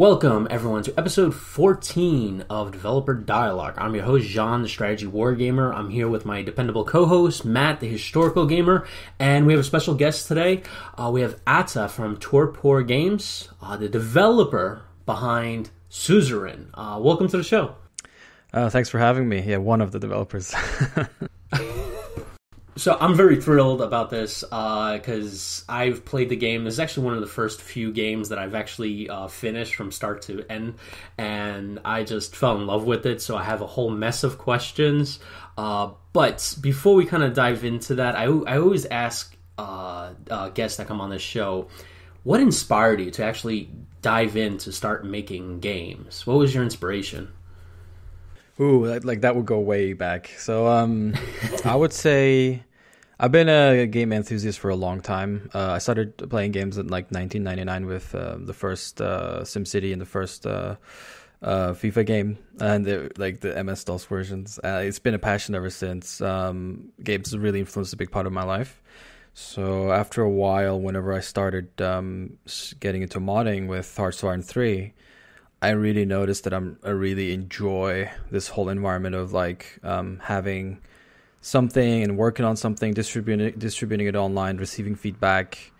Welcome, everyone, to episode 14 of Developer Dialogue. I'm your host, John, the Strategy Wargamer. I'm here with my dependable co-host, Matt, the Historical Gamer, and we have a special guest today. We have Atta from Torpor Games, the developer behind Suzerain. Welcome to the show. Thanks for having me. Yeah, one of the developers. So I'm very thrilled about this because I've played the game. This is actually one of the first few games that I've actually finished from start to end, and I just fell in love with it. So I have a whole mess of questions. But before we kind of dive into that, I always ask guests that come on this show, what inspired you to actually dive in to start making games? What was your inspiration? Ooh, like that would go way back. So I would say I've been a game enthusiast for a long time. I started playing games in like 1999 with the first SimCity and the first FIFA game, and the MS-DOS versions. It's been a passion ever since. Games really influenced a big part of my life. So after a while, whenever I started getting into modding with Suzerain 3, I really noticed that I really enjoy this whole environment of like having something and working on something, distributing it online, receiving feedback,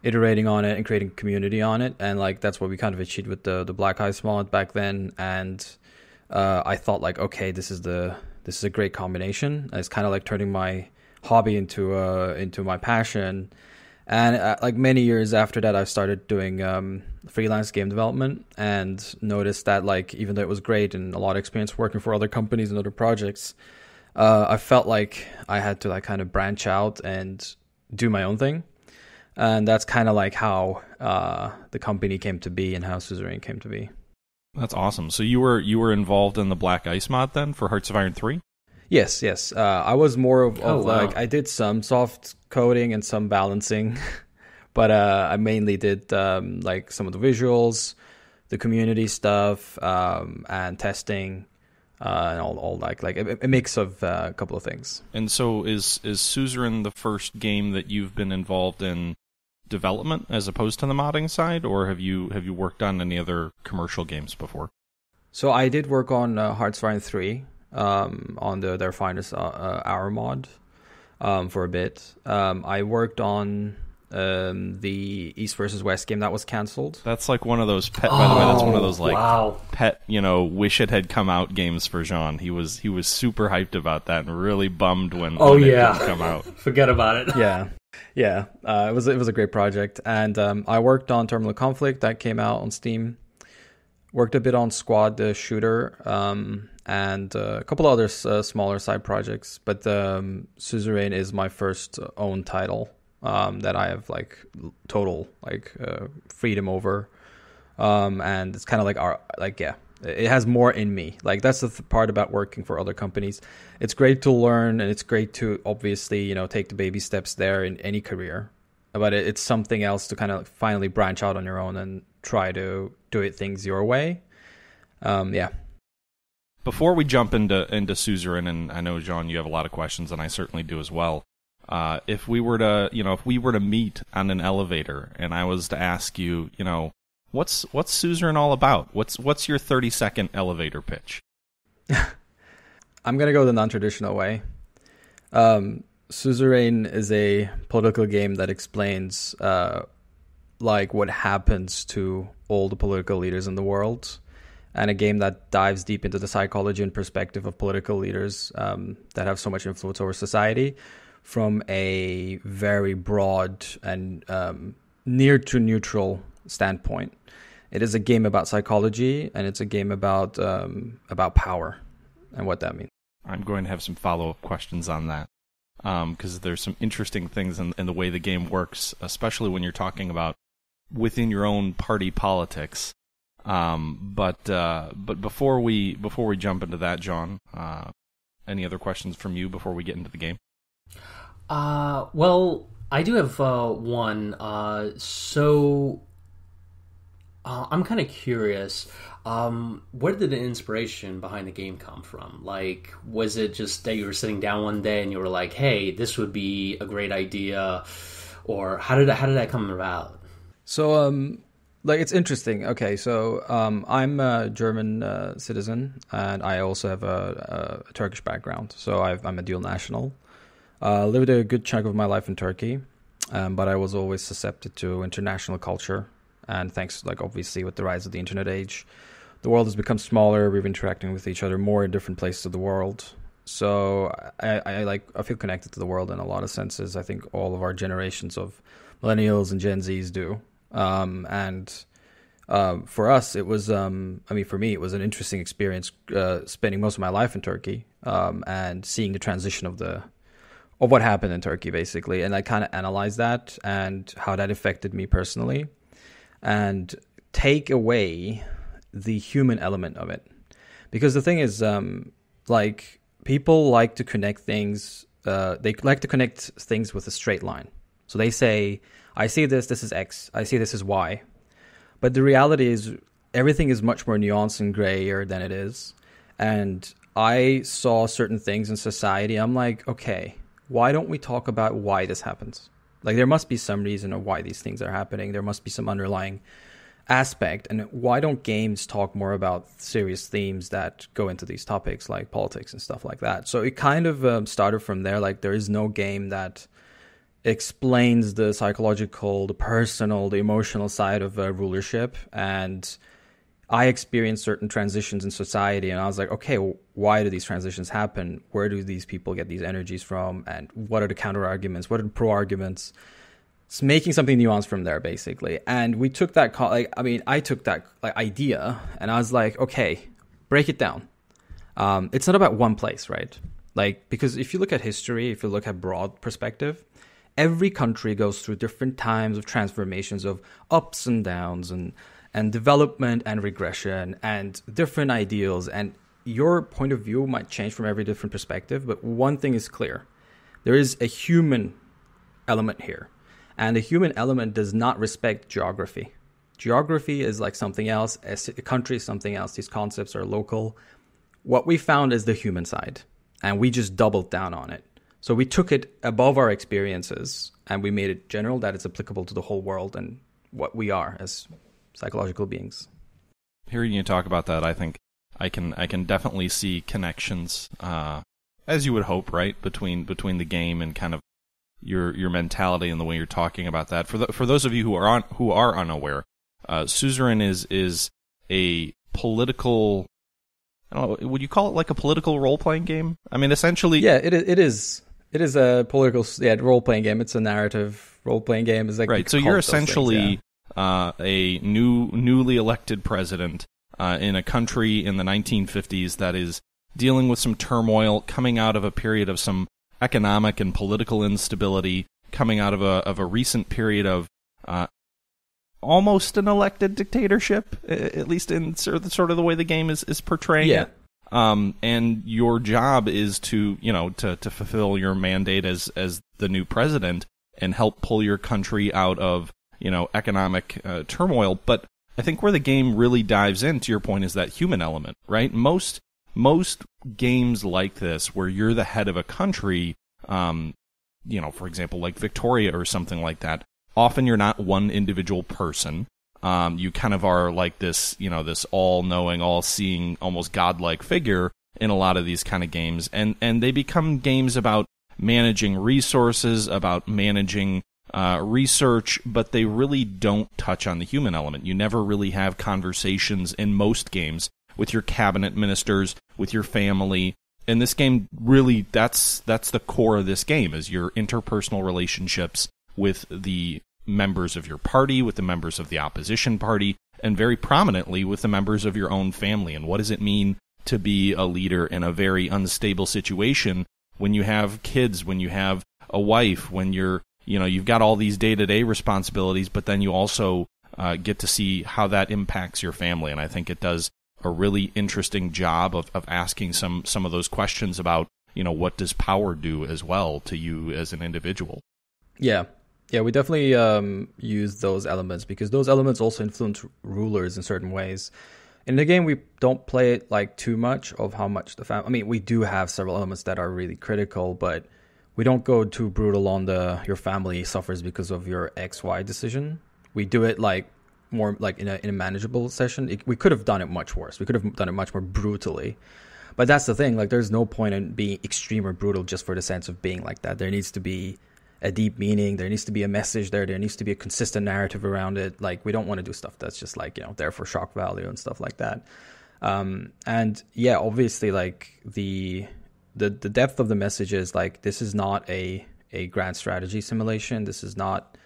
iterating on it, and creating community on it. And like that's what we kind of achieved with the Black Ice mod back then. And I thought like, okay, this is a great combination. And it's kind of like turning my hobby into my passion. And like many years after that, I started doing freelance game development and noticed that like even though it was great and a lot of experience working for other companies and other projects, I felt like I had to like kind of branch out and do my own thing. And that's kind of like how the company came to be and how Suzerain came to be. That's awesome. So you were involved in the Black Ice mod then for Hearts of Iron 3? Yes. I was more of like I did some soft coding and some balancing, but I mainly did like some of the visuals, the community stuff, and testing, and all like a mix of a couple of things. And so is Suzerain the first game that you've been involved in development as opposed to the modding side, or have you worked on any other commercial games before? So I did work on Hearts of Iron 3. On their finest hour mod for a bit. I worked on the East versus West game that was cancelled. That's like one of those pet. By the way, that's one of those like pet. wish it had come out games for Jean. He was super hyped about that and really bummed when it didn't come out. Forget about it. Yeah. It was a great project, and I worked on Terminal Conflict that came out on Steam. Worked a bit on Squad, the shooter, and a couple other smaller side projects. But Suzerain is my first own title that I have like total like freedom over, and it's kind of like it has more in me. Like that's the part about working for other companies. It's great to learn, and it's great to obviously take the baby steps there in any career. But it's something else to kind of finally branch out on your own and try to do things your way. Before we jump into Suzerain, and I know, John, you have a lot of questions, and I certainly do as well. If we were to meet on an elevator, and I was to ask you, what's Suzerain all about? What's your 30-second elevator pitch? I'm gonna go the non-traditional way. Suzerain is a political game that explains like what happens to all the political leaders in the world, and a game that dives deep into the psychology and perspective of political leaders that have so much influence over society from a very broad and near to neutral standpoint. It is a game about psychology, and it's a game about power and what that means. I'm going to have some follow-up questions on that. Because there's some interesting things in the way the game works, especially when you're talking about within your own party politics. But before we jump into that, John, any other questions from you before we get into the game? Well, I do have one. I'm kind of curious. Where did the inspiration behind the game come from? Like, was it just that you were sitting down one day and you were like, "Hey, this would be a great idea," or how did that come about? So Like, it's interesting. Okay, so I'm a German citizen, and I also have a Turkish background. So I'm a dual national. Lived a good chunk of my life in Turkey, but I was always susceptible to international culture. And thanks, like, obviously, with the rise of the internet age, the world has become smaller. We're interacting with each other more in different places of the world. So I feel connected to the world in a lot of senses. I think all of our generations of millennials and Gen Zs do. For us, it was, for me, it was an interesting experience spending most of my life in Turkey and seeing the transition of what happened in Turkey, basically. And I kind of analyzed that and how that affected me personally and take away the human element of it. Because the thing is, people like to connect things, they like to connect things with a straight line. So they say, I see this is X, I see this is Y. But the reality is everything is much more nuanced and grayer than it is. And I saw certain things in society. I'm like, okay, why don't we talk about why this happens? Like, there must be some reason of why these things are happening. There must be some underlying aspect. And why don't games talk more about serious themes that go into these topics like politics and stuff like that? So it kind of started from there. Like, there is no game that explains the psychological, the personal, the emotional side of rulership. And I experienced certain transitions in society, and I was like, okay, why do these transitions happen? Where do these people get these energies from? And what are the counter arguments? What are the pro arguments? It's making something nuanced from there, basically. And we took that, I took that idea, and I was like, okay, break it down. It's not about one place, right? Like, because if you look at history, if you look at broad perspective, every country goes through different times of transformations, of ups and downs, and development and regression and different ideals. And your point of view might change from every different perspective, but one thing is clear. There is a human element here. And the human element does not respect geography. Geography is like something else. A country is something else. These concepts are local. What we found is the human side, and we just doubled down on it. So we took it above our experiences, and we made it general, that it's applicable to the whole world and what we are as psychological beings. Hearing you talk about that, I think I can definitely see connections, as you would hope, right, between the game and kind of your mentality and the way you're talking about that. For those of you who are unaware, Suzerain is a political. I don't know, would you call it like a political role-playing game? I mean, essentially... Yeah, it is. It is a political role-playing game. It's a narrative role-playing game. It's like, right, so you're essentially a newly elected president in a country in the 1950s that is dealing with some turmoil, coming out of a period of some economic and political instability, coming out of a recent period of almost an elected dictatorship, at least in sort of the way the game is portraying it. And your job is to fulfill your mandate as the new president and help pull your country out of economic turmoil. But I think where the game really dives in, to your point, is that human element, right? Most games like this, where you're the head of a country, for example, like Victoria or something like that, often you're not one individual person. You kind of are like this, this all-knowing, all-seeing, almost godlike figure in a lot of these kind of games. And they become games about managing resources, about managing research, but they really don't touch on the human element. You never really have conversations in most games with your cabinet ministers, with your family. And this game really, that's the core of this game, is your interpersonal relationships with the members of your party, with the members of the opposition party, and very prominently with the members of your own family. And what does it mean to be a leader in a very unstable situation when you have kids, when you have a wife, when you've got all these day-to-day responsibilities, but then you also get to see how that impacts your family. And I think it does a really interesting job of asking some of those questions about, what does power do as well to you as an individual? Yeah, we definitely use those elements, because those elements also influence rulers in certain ways. In the game, we don't play it like too much of how much the family... I mean, we do have several elements that are really critical, but we don't go too brutal on your family suffers because of your XY decision. We do it like more like in a manageable session. We could have done it much worse. We could have done it much more brutally. But that's the thing. Like, there's no point in being extreme or brutal just for the sense of being like that. There needs to be a deep meaning. There needs to be a message there. There needs to be a consistent narrative around it. Like, we don't want to do stuff that's just like, there for shock value and stuff like that. And yeah, obviously, like the depth of the message is like, this is not a grand strategy simulation. This is not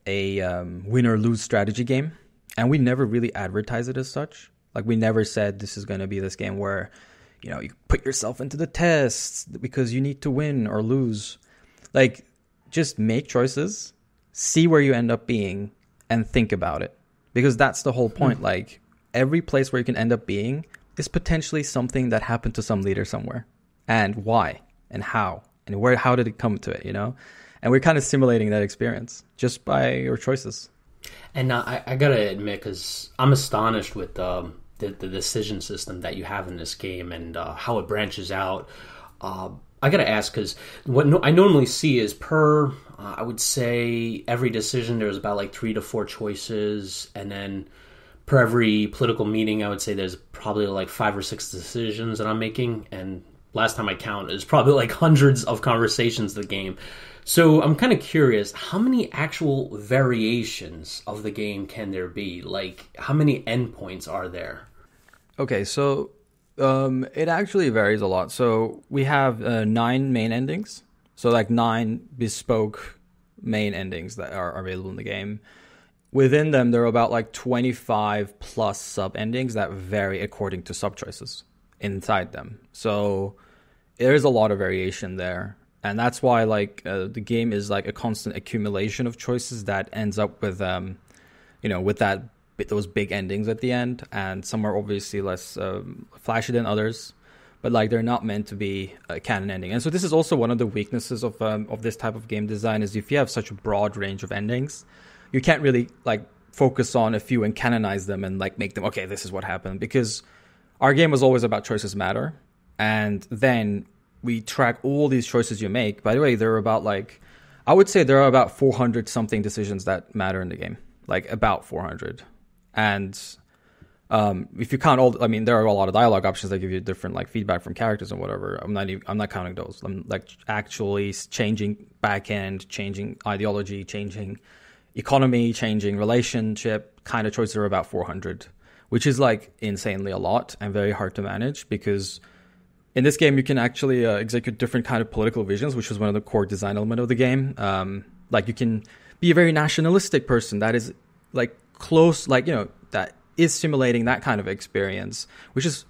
a win or lose strategy game. And we never really advertise it as such. Like, we never said this is going to be this game where, you put yourself into the tests because you need to win or lose. Like, just make choices, see where you end up being, and think about it. Because that's the whole point. Like, every place where you can end up being is potentially something that happened to some leader somewhere. And why? And how? And how did it come to it, And we're kind of simulating that experience just by your choices. And I got to admit, because I'm astonished with the decision system that you have in this game and how it branches out. I got to ask, because what I normally see is I would say every decision there's about like 3 to 4 choices, and then per every political meeting I would say there's probably like 5 or 6 decisions that I'm making, and last time I counted is probably like hundreds of conversations in the game. So I'm kind of curious, how many actual variations of the game can there be? Like, how many endpoints are there? Okay, so it actually varies a lot. So we have 9 main endings. So like 9 bespoke main endings that are available in the game. Within them, there are about like 25 plus sub endings that vary according to sub choices inside them. So there's a lot of variation there. And that's why like the game is like a constant accumulation of choices that ends up with, with those big endings at the end. And some are obviously less flashy than others, but like they're not meant to be a canon ending. And so this is also one of the weaknesses of this type of game design, is if you have such a broad range of endings, you can't really like focus on a few and canonize them and like make them, okay, this is what happened, because our game was always about choices matter. And then we track all these choices you make. By the way, there are about I would say there are about 400 something decisions that matter in the game, like about 400. And if you count there are a lot of dialogue options that give you different like feedback from characters and whatever. I'm not counting those. I'm like actually changing backend, changing ideology, changing economy, changing relationship kind of choices are about 400, which is like insanely a lot and very hard to manage, because in this game you can actually execute different kind of political visions, which is one of the core design elements of the game. Like you can be a very nationalistic person that is like close, like, that is simulating that kind of experience, which is,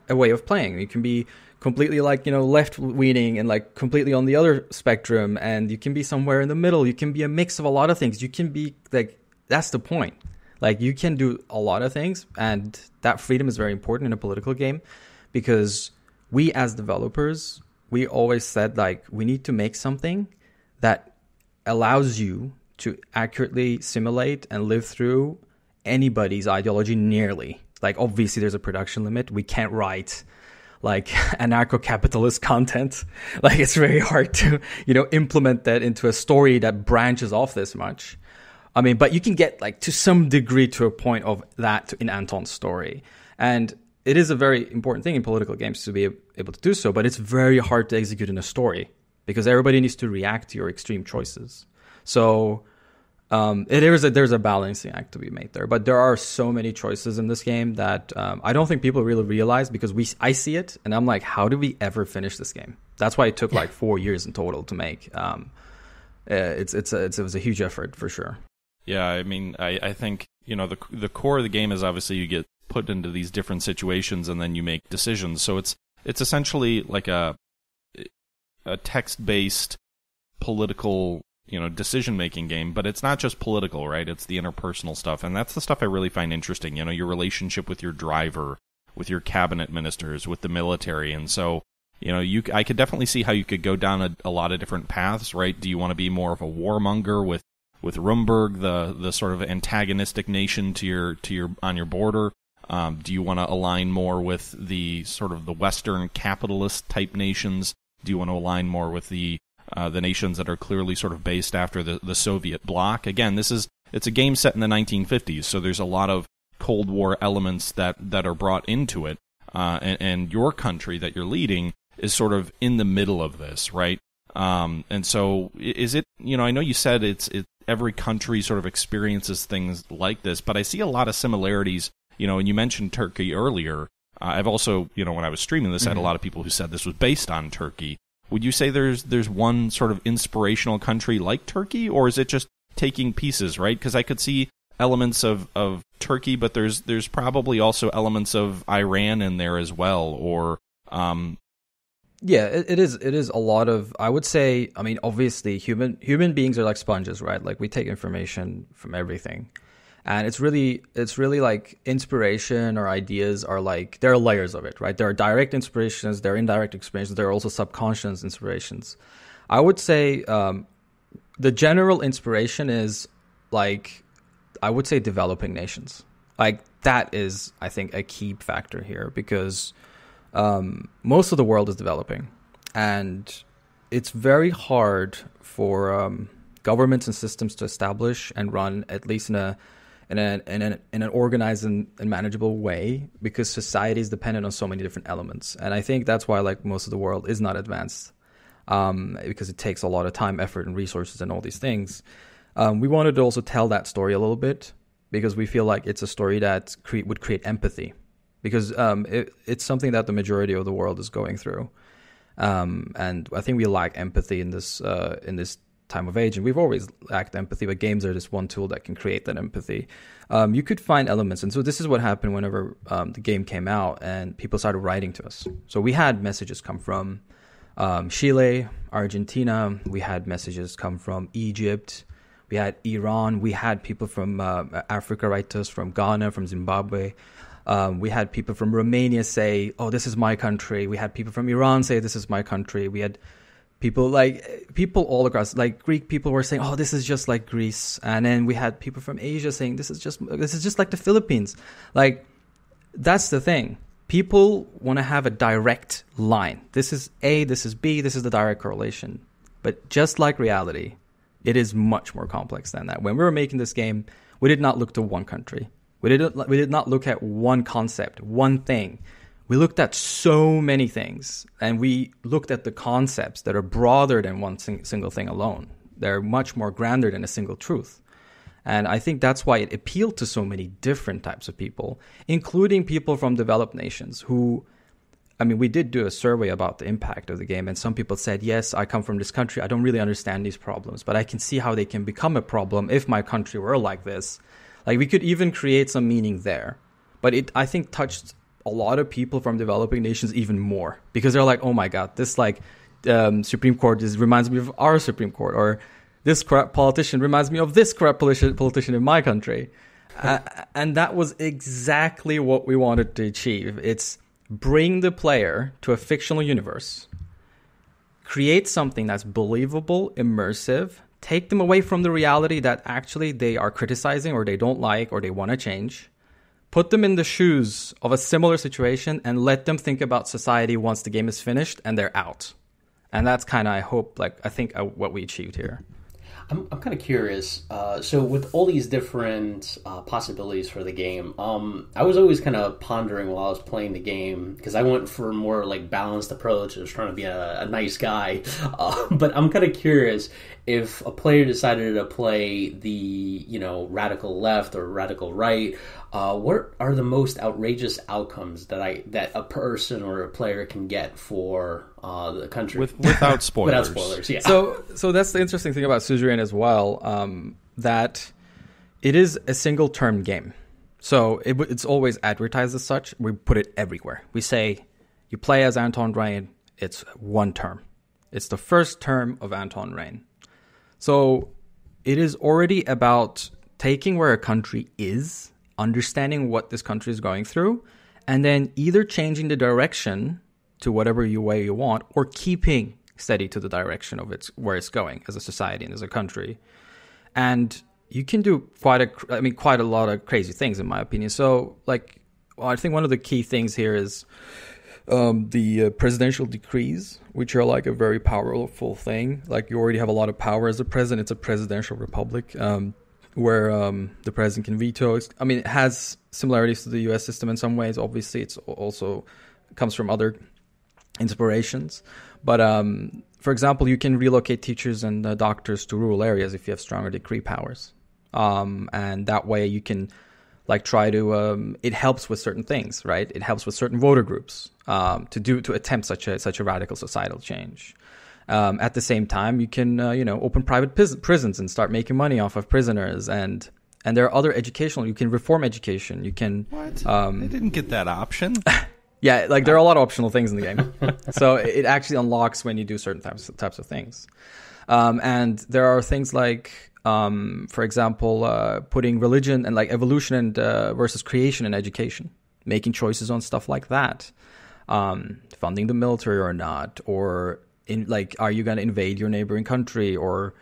a way of playing. You can be completely like, left-leaning and like completely on the other spectrum, and you can be somewhere in the middle. You can be a mix of a lot of things. You can be like, that's the point. Like, you can do a lot of things, and that freedom is very important in a political game, because we as developers, we always said like, we need to make something that allows you to accurately simulate and live through anybody's ideology nearly. Like, obviously there's a production limit. We can't write like anarcho-capitalist content. Like, it's very hard to, implement that into a story that branches off this much. I mean, but you can get like to some degree to a point of that in Anton's story. And it is a very important thing in political games to be able to do so, but it's very hard to execute in a story because everybody needs to react to your extreme choices. So there's a balancing act to be made there. But there are so many choices in this game that I don't think people really realize, because I see it and I'm like, how do we ever finish this game? That's why it took like 4 years in total to make. It was a huge effort for sure. Yeah, I mean, I think, the core of the game is obviously you get put into these different situations and then you make decisions. So it's essentially like a text-based political, decision-making game, but it's not just political, right? It's the interpersonal stuff, and that's the stuff I really find interesting. Your relationship with your driver, with your cabinet ministers, with the military, and so I could definitely see how you could go down a lot of different paths, right? Do you want to be more of a warmonger with Rumburg, the sort of antagonistic nation to your on your border? Do you want to align more with the sort of the Western capitalist type nations? Do you want to align more with the the nations that are clearly sort of based after the Soviet bloc. Again, it's a game set in the 1950s, so there's a lot of Cold War elements that are brought into it, and your country that you're leading is sort of in the middle of this, right? And so is it, I know you said it's every country sort of experiences things like this, but I see a lot of similarities, and you mentioned Turkey earlier. I've also, when I was streaming this, I had a lot of people who said this was based on Turkey. Would you say there's one sort of inspirational country like Turkey, or is it just taking pieces, right? Because I could see elements of Turkey, but there's probably also elements of Iran in there as well, or yeah, it is a lot of, I would say, I mean, obviously human beings are like sponges, right? Like we take information from everything. And it's really like inspiration or ideas are like, there are layers of it, right? There are direct inspirations, there are indirect inspirations, there are also subconscious inspirations. I would say the general inspiration is like, I would say developing nations. Like that is, I think, a key factor here because most of the world is developing, and it's very hard for governments and systems to establish and run, at least in an organized and manageable way, because society is dependent on so many different elements. And I think that's why like most of the world is not advanced, because it takes a lot of time, effort, and resources and all these things. We wanted to also tell that story a little bit because we feel like it's a story that would create empathy. Because it's something that the majority of the world is going through, and I think we lack empathy in this time of age, and we've always lacked empathy. But games are just one tool that can create that empathy. You could find elements, and so this is what happened whenever the game came out, and people started writing to us. So we had messages come from Chile, Argentina. We had messages come from Egypt. We had Iran. We had people from Africa write to us, from Ghana, from Zimbabwe. We had people from Romania say, "Oh, this is my country." We had people from Iran say, "This is my country." We had people all across, like Greek people were saying, "Oh, this is just like Greece." And then we had people from Asia saying, "This is just like the Philippines." Like that's the thing. People want to have a direct line. This is A, this is B, this is the direct correlation. But just like reality, it is much more complex than that. When we were making this game, we did not look to one country. We did not look at one concept, one thing. We looked at so many things, and we looked at the concepts that are broader than one single thing alone. They're much more grander than a single truth. And I think that's why it appealed to so many different types of people, including people from developed nations who, I mean, we did do a survey about the impact of the game, and some people said, yes, I come from this country. I don't really understand these problems, but I can see how they can become a problem if my country were like this. Like, we could even create some meaning there. But it, I think, touched a lot of people from developing nations even more. Because they're like, oh my God, this Supreme Court reminds me of our Supreme Court. Or this corrupt politician reminds me of this corrupt politician in my country. And that was exactly what we wanted to achieve. It's bring the player to a fictional universe. Create something that's believable, immersive, take them away from the reality that actually they are criticizing or they don't like or they want to change. Put them in the shoes of a similar situation and let them think about society once the game is finished and they're out. And that's kind of, I think what we achieved here. I'm kind of curious. So with all these different possibilities for the game, I was always kind of pondering while I was playing the game, because I went for a more like balanced approach. I was trying to be a nice guy. But I'm kind of curious if a player decided to play the, radical left or radical right, what are the most outrageous outcomes that a person or a player can get for the country without spoilers? Without spoilers, yeah. So that's the interesting thing about Suzerain as well, that it is a single-term game. So it's always advertised as such. We put it everywhere. We say, you play as Anton Reign, it's one term. It's the first term of Anton Reign. So it is already about taking where a country is, understanding what this country is going through, and then either changing the direction to whatever way you want, or keeping steady to the direction of where it's going as a society and as a country. And you can do quite a lot of crazy things, in my opinion. So, I think one of the key things here is the presidential decrees, which are like a very powerful thing. Like you already have a lot of power as a president. It's a presidential republic where the president can veto. I mean, it has similarities to the U.S. system in some ways. Obviously, it's also comes from other inspirations. But for example, you can relocate teachers and doctors to rural areas if you have stronger decree powers, and that way you can like try to it helps with certain things, right? It helps with certain voter groups to attempt such a radical societal change. At the same time, you can open private prisons and start making money off of prisoners, and there are other educational. You can reform education. You can what? I didn't get that option. Yeah, like there are a lot of optional things in the game, so it actually unlocks when you do certain types of things. And there are things like, for example, putting religion and like evolution and versus creation in education, making choices on stuff like that, funding the military or not, or are you going to invade your neighboring country, or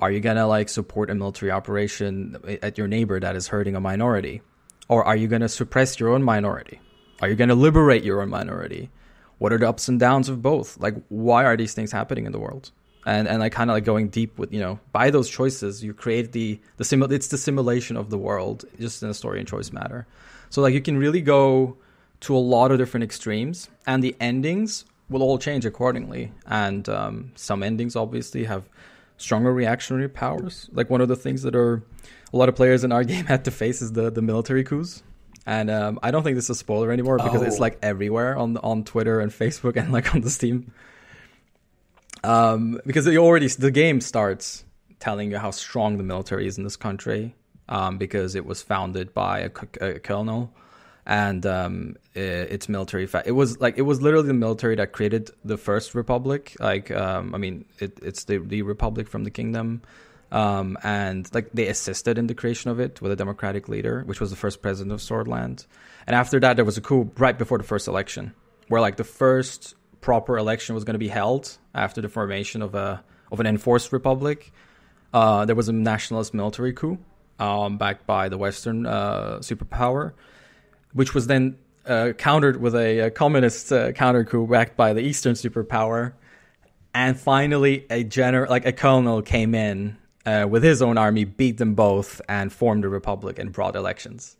are you going to like support a military operation at your neighbor that is hurting a minority, or are you going to suppress your own minority? Are you going to liberate your own minority? What are the ups and downs of both? Like, why are these things happening in the world? And like kind of like going deep with, by those choices, you create it's the simulation of the world, just in a story and choice matter. So like you can really go to a lot of different extremes, and the endings will all change accordingly. And some endings obviously have stronger reactionary powers. Like one of the things that a lot of players in our game had to face is the military coups. And I don't think this is a spoiler anymore because it's like everywhere on Twitter and Facebook and like on the Steam. Because the game starts telling you how strong the military is in this country, because it was founded by a colonel, and its military. It was literally the military that created the first republic. Like it's the republic from the kingdom. And like they assisted in the creation of it with a democratic leader, which was the first president of Swordland. And after that, there was a coup right before the first election, where like the first proper election was going to be held after the formation of an enforced republic. There was a nationalist military coup, backed by the Western superpower, which was then countered with a communist counter coup backed by the Eastern superpower. And finally, a colonel came in with his own army, beat them both, and formed a republic and brought elections.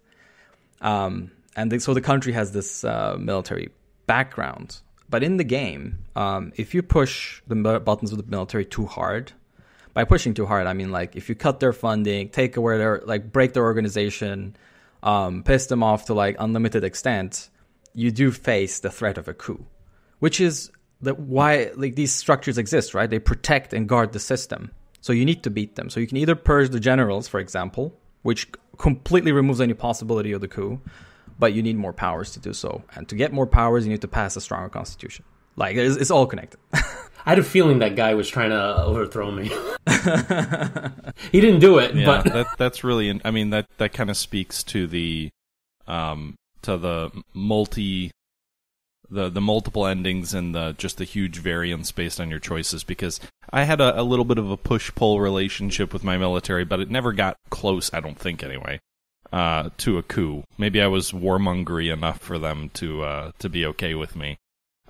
So the country has this military background. But in the game, if you push the buttons of the military too hard, by pushing too hard, I mean like if you cut their funding, take away break their organization, piss them off to like unlimited extent, you do face the threat of a coup, which is why like these structures exist, right? They protect and guard the system. So you need to beat them. So you can either purge the generals, for example, which completely removes any possibility of the coup, but you need more powers to do so. And to get more powers, you need to pass a stronger constitution. Like it's all connected. I had a feeling that guy was trying to overthrow me. He didn't do it, yeah, but that's really. I mean, that kind of speaks to the multiple endings and the huge variance based on your choices, because I had a little bit of a push-pull relationship with my military, but it never got close, I don't think anyway, to a coup. Maybe I was warmongery enough for them to be okay with me.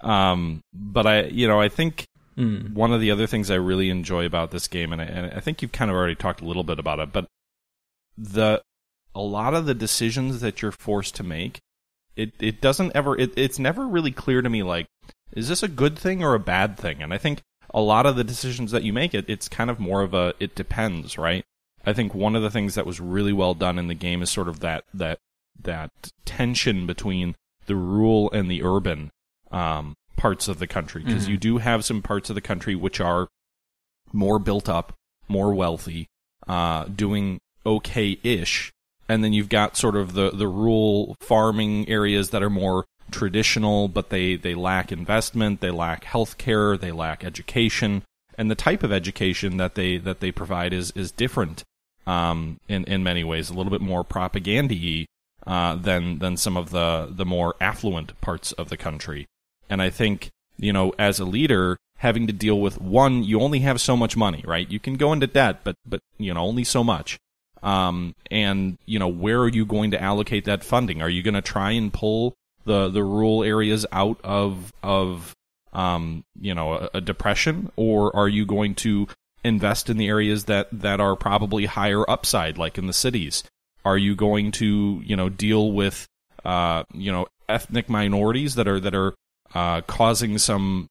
But I think one of the other things I really enjoy about this game, and I think you've kind of already talked a little bit about it, but a lot of the decisions that you're forced to make, it's never really clear to me, like, is this a good thing or a bad thing? And I think a lot of the decisions that you make, it's kind of more of it depends, right? I think one of the things that was really well done in the game is sort of that tension between the rural and the urban parts of the country, because you do have some parts of the country which are more built up, more wealthy, doing okay-ish. And then you've got sort of the rural farming areas that are more traditional, but they lack investment, they lack healthcare, they lack education, and the type of education that they provide is different in many ways, a little bit more propaganda-y than some of the more affluent parts of the country. And I think, as a leader, having to deal with, one, you only have so much money, right? You can go into debt, but only so much. And where are you going to allocate that funding? Are you going to try and pull the rural areas out of a depression, or are you going to invest in the areas that are probably higher upside, like in the cities? Are you going to deal with ethnic minorities that are causing some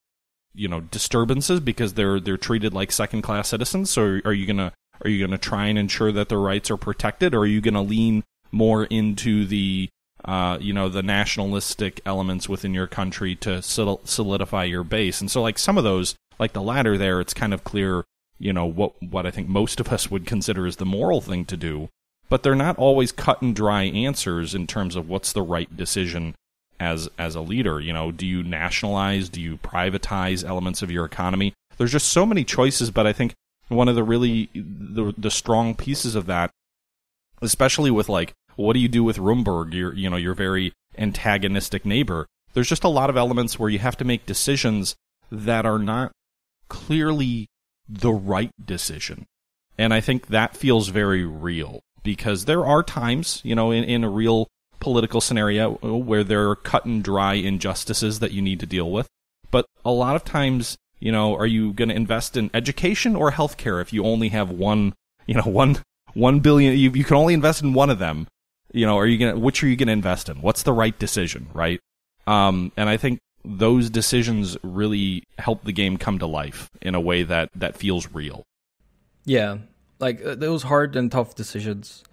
disturbances because they're treated like second class citizens? So are you gonna try and ensure that their rights are protected, or are you gonna lean more into the the nationalistic elements within your country to solidify your base? And so, like, some of those, like the latter there, it's kind of clear what I think most of us would consider as the moral thing to do, but they're not always cut and dry answers in terms of what's the right decision as a leader. Do you nationalize? Do you privatize elements of your economy? There's just so many choices, but I think one of the really the strong pieces of that, especially with, like, what do you do with Rumburg, your very antagonistic neighbor? There's just a lot of elements where you have to make decisions that are not clearly the right decision. And I think that feels very real, because there are times, in a real political scenario where there are cut and dry injustices that you need to deal with. But a lot of times, are you going to invest in education or healthcare if you only have one billion? You can only invest in one of them. Which are you going to invest in? What's the right decision, right? And I think those decisions really help the game come to life in a way that feels real. Yeah, like those hard and tough decisions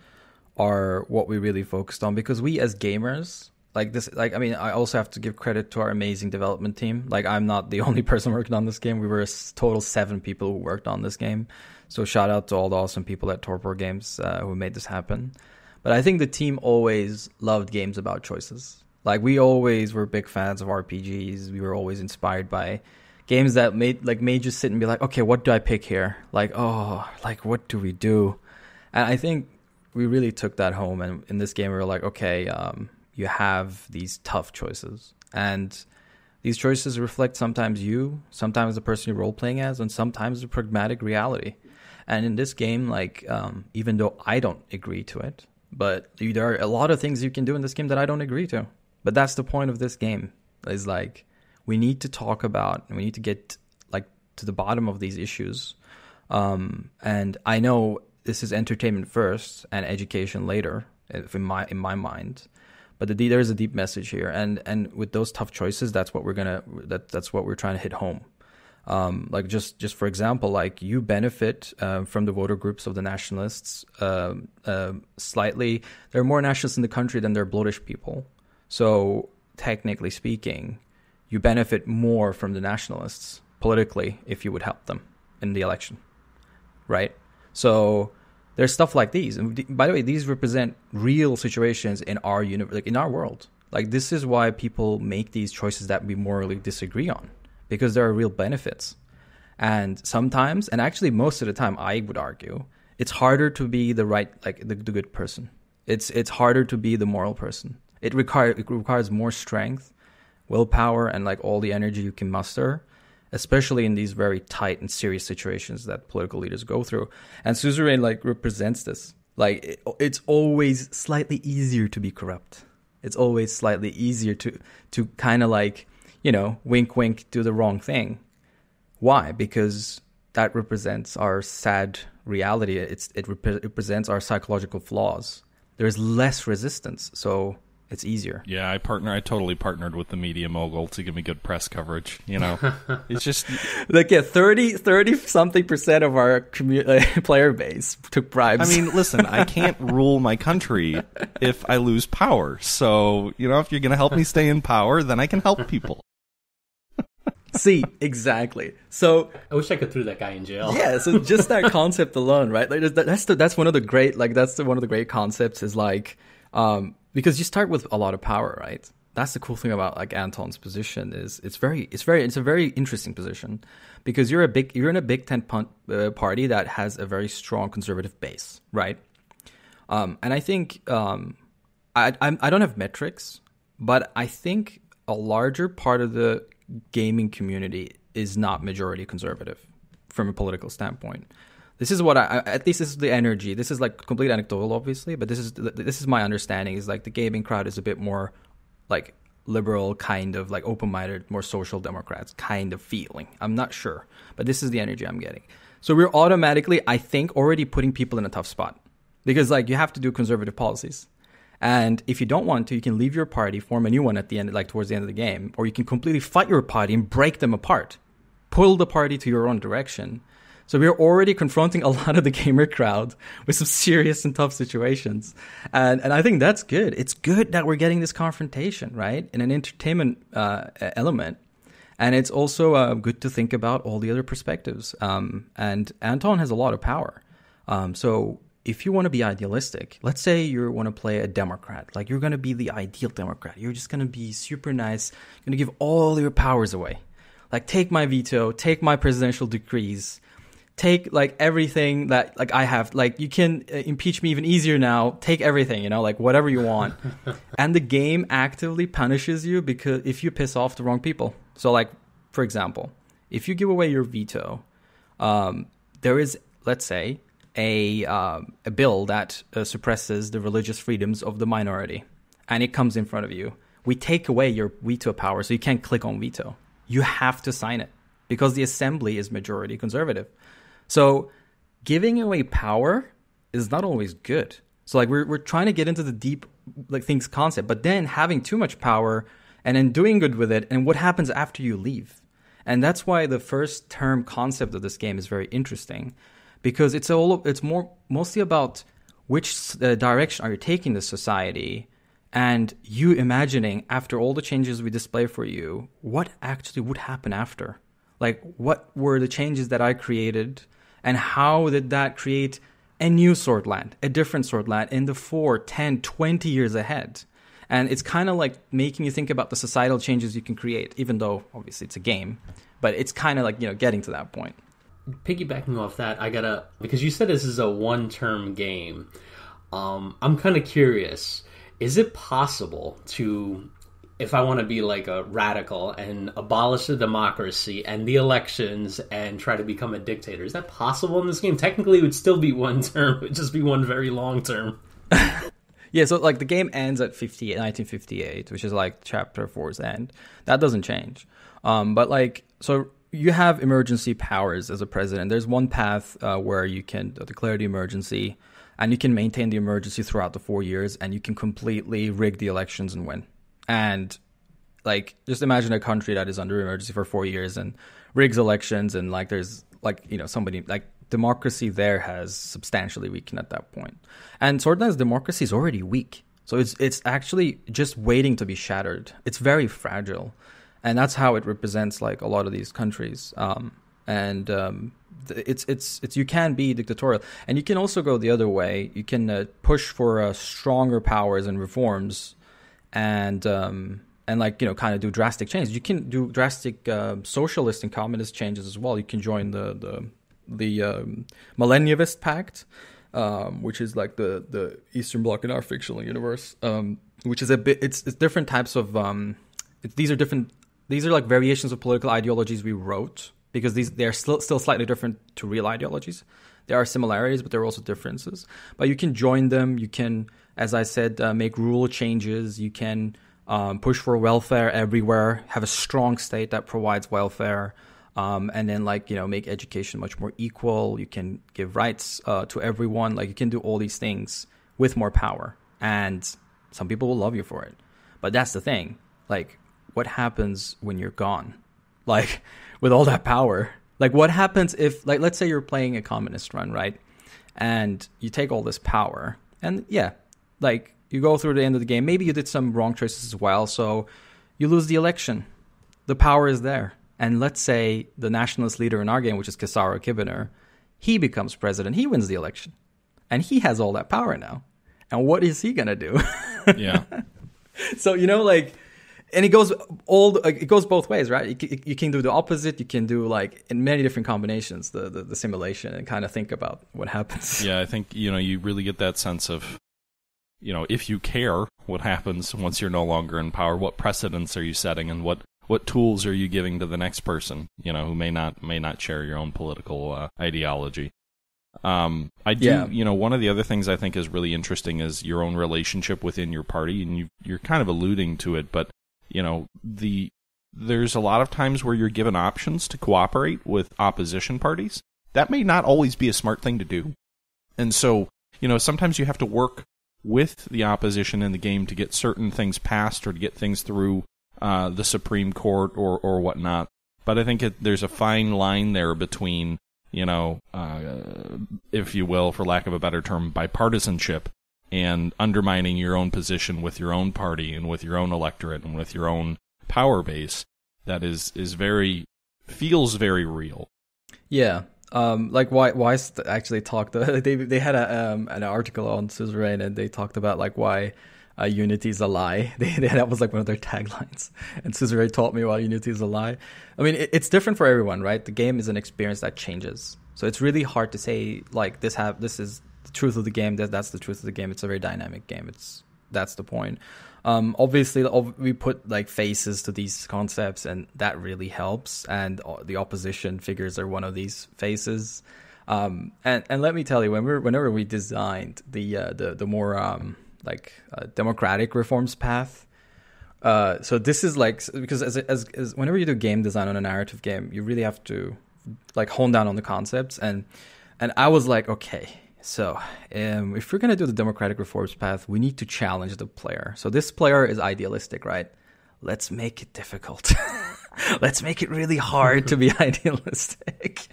are what we really focused on, because we as gamers, I also have to give credit to our amazing development team. Like, I'm not the only person working on this game. We were a total 7 people who worked on this game. So shout out to all the awesome people at Torpor Games who made this happen. But I think the team always loved games about choices. Like, we always were big fans of RPGs. We were always inspired by games that made you sit and be like, okay, what do I pick here? Like, what do we do? And I think we really took that home. And in this game, we were like, okay, you have these tough choices. And these choices reflect sometimes the person you're role-playing as, and sometimes the pragmatic reality. And in this game, even though I don't agree to it, but there are a lot of things you can do in this game that I don't agree to. But that's the point of this game, is like, we need to talk about, and we need to get to the bottom of these issues. And I know this is entertainment first and education later, in my mind. But there is a deep message here, and with those tough choices, that's what we're trying to hit home. Just for example, you benefit from the voter groups of the nationalists slightly. There are more nationalists in the country than there are Bloodish people. So technically speaking, you benefit more from the nationalists politically if you would help them in the election, right? So there's stuff like these. And by the way, these represent real situations in our universe, in our world. This is why people make these choices that we morally disagree on, because there are real benefits. And sometimes, and actually most of the time, I would argue, it's harder to be the good person. It's harder to be the moral person. It requires more strength, willpower, and all the energy you can muster, especially in these very tight and serious situations that political leaders go through. And Suzerain represents this. It's always slightly easier to be corrupt. It's always slightly easier to kind of wink, wink, do the wrong thing. Why? Because that represents our sad reality. It represents our psychological flaws. There's less resistance, so it's easier. Yeah, I totally partnered with the media mogul to give me good press coverage. It's just 30 something percent of our player base took bribes. I mean, listen, I can't rule my country if I lose power. So, if you're going to help me stay in power, then I can help people. See, exactly. So I wish I could throw that guy in jail. Yeah, so just that concept alone, right? That's one of the great one of the great concepts is because you start with a lot of power, right? That's the cool thing about Anton's position is it's a very interesting position, because you're in a Big Tent party that has a very strong conservative base, right? And I think I don't have metrics, but I think a larger part of the gaming community is not majority conservative from a political standpoint. This is what at least this is the energy. This is complete anecdotal, obviously, but this is my understanding is the gaming crowd is a bit more liberal kind of like open-minded, more social democrats kind of feeling. I'm not sure, but this is the energy I'm getting. So we're automatically, I think, already putting people in a tough spot because like you have to do conservative policies. And if you don't want to, you can leave your party, form a new one at the end, like towards the end of the game, or you can completely fight your party and break them apart, pull the party to your own direction. So we're already confronting a lot of the gamer crowd with some serious and tough situations. And I think that's good. It's good that we're getting this confrontation, right? In an entertainment element. And it's also good to think about all the other perspectives. And Anton has a lot of power. So if you want to be idealistic, let's say you want to play a Democrat. Like you're going to be the ideal Democrat. You're just going to be super nice. You're going to give all your powers away. Like take my veto, take my presidential decrees. Take like everything that like I have, like you can impeach me even easier now. Take everything, like whatever you want. And the game actively punishes you because if you piss off the wrong people. So like, for example, if you give away your veto, there is, let's say, a bill that suppresses the religious freedoms of the minority, and it comes in front of you. We take away your veto power, so you can't click on veto. You have to sign it because the assembly is majority conservative. So giving away power is not always good. So like we're trying to get into the deep like things concept, but then having too much power and then doing good with it, and what happens after you leave. And that's why the first term concept of this game is very interesting, because it's mostly about which direction are you taking the society, and you imagining after all the changes we display for you, what actually would happen after. Like what were the changes that I created, and how did that create a new Swordland, a different Swordland in the 4, 10, 20 years ahead? And it's kind of like making you think about the societal changes you can create, even though obviously it's a game, but it's kind of like, getting to that point. Piggybacking off that, because you said this is a one-term game, I'm kind of curious, is it possible to, if I want to be like a radical and abolish the democracy and the elections and try to become a dictator, is that possible in this game? Technically, it would still be one term. It would just be one very long term. Yeah, so like the game ends at 1958, which is like Chapter 4's end. That doesn't change. But like, so you have emergency powers as a president. There's one path where you can declare the emergency, and you can maintain the emergency throughout the 4 years, and you can completely rig the elections and win. And like, just imagine a country that is under emergency for 4 years and rigs elections, and like there's like, somebody like democracy there has substantially weakened at that point. And Swordland's democracy is already weak. So it's actually just waiting to be shattered. It's very fragile. And that's how it represents like a lot of these countries. It's you can be dictatorial, and you can also go the other way. You can push for stronger powers and reforms, and like kind of do drastic changes. You can do drastic socialist and communist changes as well. You can join the Millennialist Pact, which is like the Eastern Bloc in our fictional universe, which is a bit. It's different types of. These are like variations of political ideologies we wrote, because they're still slightly different to real ideologies. There are similarities, but there are also differences. But you can join them. You can, as I said, make rule changes. You can push for welfare everywhere, have a strong state that provides welfare, and then like, make education much more equal. You can give rights to everyone. Like you can do all these things with more power, and some people will love you for it. But that's the thing. Like, what happens when you're gone? Like, with all that power, like what happens if, like, let's say you're playing a communist run, right? And you take all this power, and yeah, like you go through the end of the game. Maybe you did some wrong choices as well, so you lose the election. The power is there. And let's say the nationalist leader in our game, which is Kesaro Kibiner, he becomes president. He wins the election. And he has all that power now. And what is he going to do? Yeah. So, like, and it goes both ways, right? You can do the opposite. You can do like in many different combinations, the simulation, and kind of think about what happens. Yeah, I think, you really get that sense of, if you care what happens once you're no longer in power, what precedents are you setting, and what tools are you giving to the next person, who may not share your own political ideology. One of the other things I think is really interesting is your own relationship within your party, and you're kind of alluding to it, but there's a lot of times where you're given options to cooperate with opposition parties. That may not always be a smart thing to do. And so, sometimes you have to work with the opposition in the game to get certain things passed or to get things through the Supreme Court or whatnot. But I think there's a fine line there between, if you will, for lack of a better term, bipartisanship and undermining your own position with your own party and with your own electorate and with your own power base. That feels very real. Yeah. Like Weiss actually talked. They had an article on Suzerain, and they talked about like why Unity is a lie. That was like one of their taglines. And Suzerain taught me why Unity is a lie. I mean, it's different for everyone, right? The game is an experience that changes, so it's really hard to say like this is the truth of the game. That's the truth of the game. It's a very dynamic game. That's the point. Obviously, we put like faces to these concepts, and that really helps. And the opposition figures are one of these faces. And let me tell you, whenever we designed the more democratic reforms path, so this is like, because as whenever you do game design on a narrative game, you really have to like hone down on the concepts. And I was like, okay. So, if we're going to do the democratic reforms path, we need to challenge the player. So this player is idealistic, right? Let's make it difficult. Let's make it really hard to be idealistic.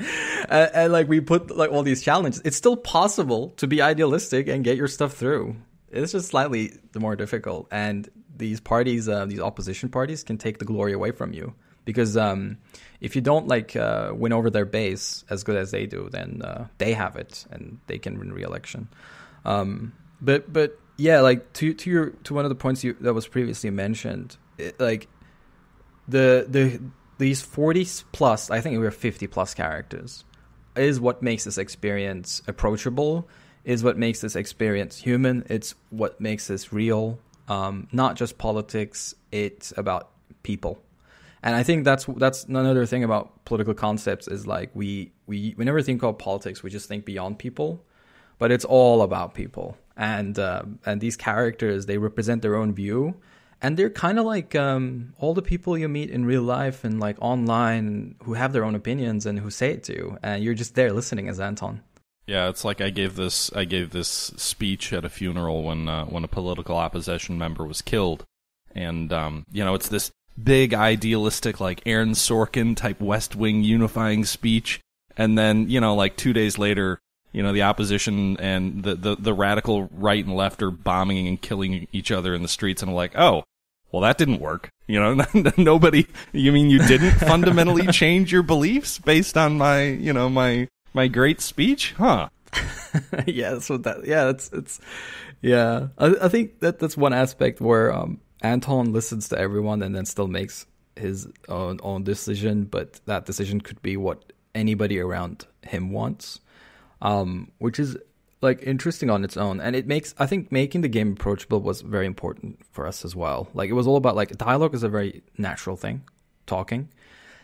And like we put like all these challenges. It's still possible to be idealistic and get your stuff through. It's just slightly more difficult. And these parties, these opposition parties, can take the glory away from you. Because if you don't like win over their base as good as they do, then they have it and they can win re-election. But yeah, like to one of the points that was previously mentioned, like these 40 plus, I think we were 50 plus characters, is what makes this experience approachable. Is what makes this experience human. It's what makes this real. Not just politics. It's about people. And I think that's another thing about political concepts is like we never think about politics. We just think beyond people, but it's all about people. And these characters, they represent their own view, and they're kind of like all the people you meet in real life and like online who have their own opinions and who say it to you, and you're just there listening as Anton. Yeah, it's like I gave this speech at a funeral when a political opposition member was killed, and it's this big idealistic like Aaron Sorkin type West Wing unifying speech, and then like 2 days later the opposition and the radical right and left are bombing and killing each other in the streets, and I'm like, oh well, that didn't work. Nobody, you mean you didn't fundamentally change your beliefs based on my my great speech, huh? Yeah, that's what that. Yeah, it's yeah. I think that's one aspect where Anton listens to everyone and then still makes his own decision, but that decision could be what anybody around him wants, which is like interesting on its own. And I think making the game approachable was very important for us as well. Like it was all about like dialogue is a very natural thing, talking,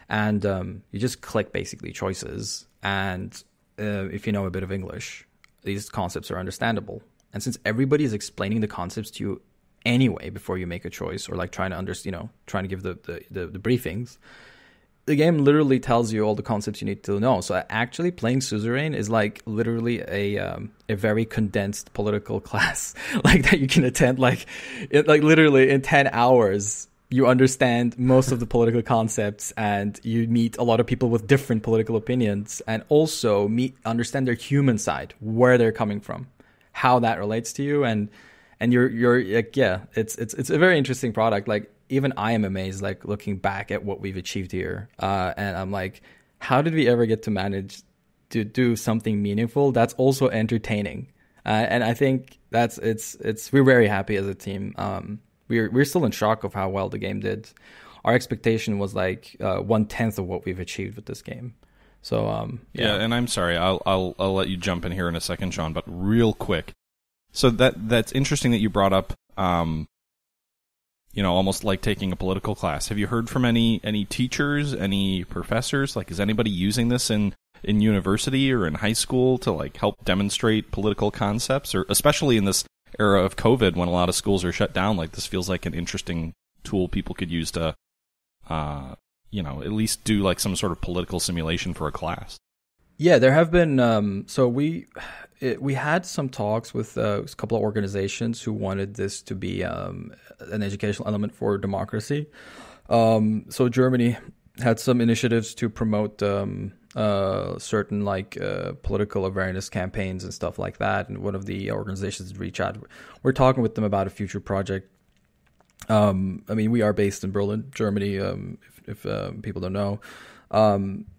and you just click basically choices, and if you know a bit of English, these concepts are understandable. And since everybody is explaining the concepts to you anyway before you make a choice, or like trying to give the briefings, the game literally tells you all the concepts you need to know. So actually playing Suzerain is like literally a very condensed political class like that you can attend like literally in 10 hours. You understand most of the political concepts, and you meet a lot of people with different political opinions, and also understand their human side, where they're coming from, how that relates to you, and you're like, yeah, it's a very interesting product. Like even I am amazed, like looking back at what we've achieved here, and I'm like, how did we ever get to manage to do something meaningful that's also entertaining? And I think we're very happy as a team. We're still in shock of how well the game did. Our expectation was like 1/10 of what we've achieved with this game. So yeah. And I'm sorry, I'll let you jump in here in a second, Sean, but real quick. So that's interesting that you brought up, almost like taking a political class. Have you heard from any teachers, any professors? Like, is anybody using this in university or in high school to like help demonstrate political concepts, or especially in this era of COVID when a lot of schools are shut down? Like, this feels like an interesting tool people could use to, at least do like some sort of political simulation for a class. Yeah, there have been. So we had some talks with a couple of organizations who wanted this to be an educational element for democracy. So Germany had some initiatives to promote certain political awareness campaigns and stuff like that. And one of the organizations reached out. We're talking with them about a future project. We are based in Berlin, Germany. If people don't know,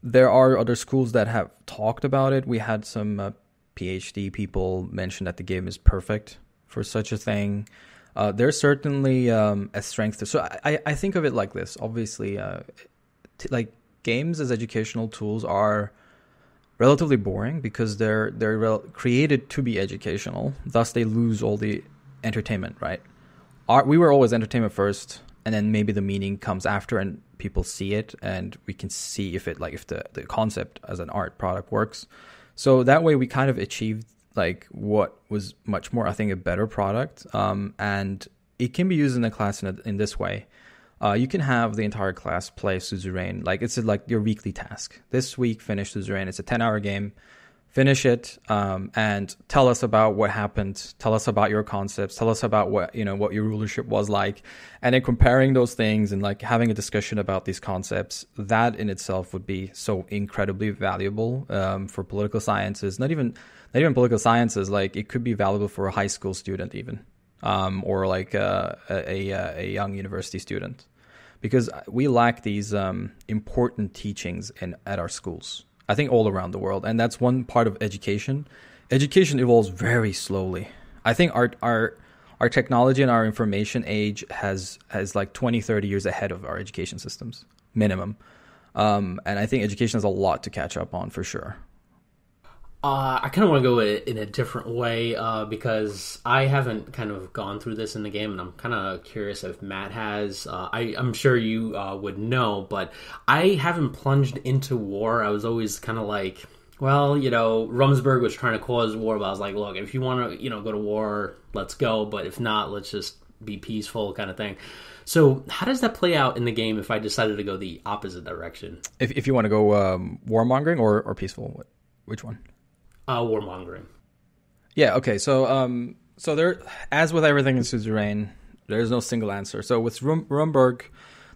there are other schools that have talked about it. We had some PhD people mention that the game is perfect for such a thing. There's certainly a strength. So I think of it like this. Obviously, games as educational tools are relatively boring because they're created to be educational. Thus, they lose all the entertainment, right? We were always entertainment first, and then maybe the meaning comes after, and people see it, and we can see if the concept as an art product works. So that way, we kind of achieved what was much more, I think, a better product, and it can be used in the class in this way. You can have the entire class play Suzerain. It's your weekly task. This week, finish Suzerain. It's a 10-hour game. Finish it and tell us about what happened. Tell us about your concepts. Tell us about what your rulership was like. And then comparing those things and having a discussion about these concepts, that in itself would be so incredibly valuable for political sciences. Not even political sciences. It could be valuable for a high school student even. Or a young university student, because we lack these important teachings at our schools. I think all around the world, and that's one part of education. Education evolves very slowly. I think our technology and our information age has 20, 30 years ahead of our education systems, minimum. And I think education has a lot to catch up on for sure. I kind of want to go in a different way because I haven't kind of gone through this in the game, and I'm kind of curious if Matt has. I'm sure you would know, but I haven't plunged into war. I was always kind of Rumsberg was trying to cause war, but I was like, look, if you want to, go to war, let's go. But if not, let's just be peaceful kind of thing. So how does that play out in the game if I decided to go the opposite direction? If you want to go warmongering or peaceful, which one? Warmongering. Yeah, okay. So there, as with everything in Suzerain, there's no single answer. So with Rumberg,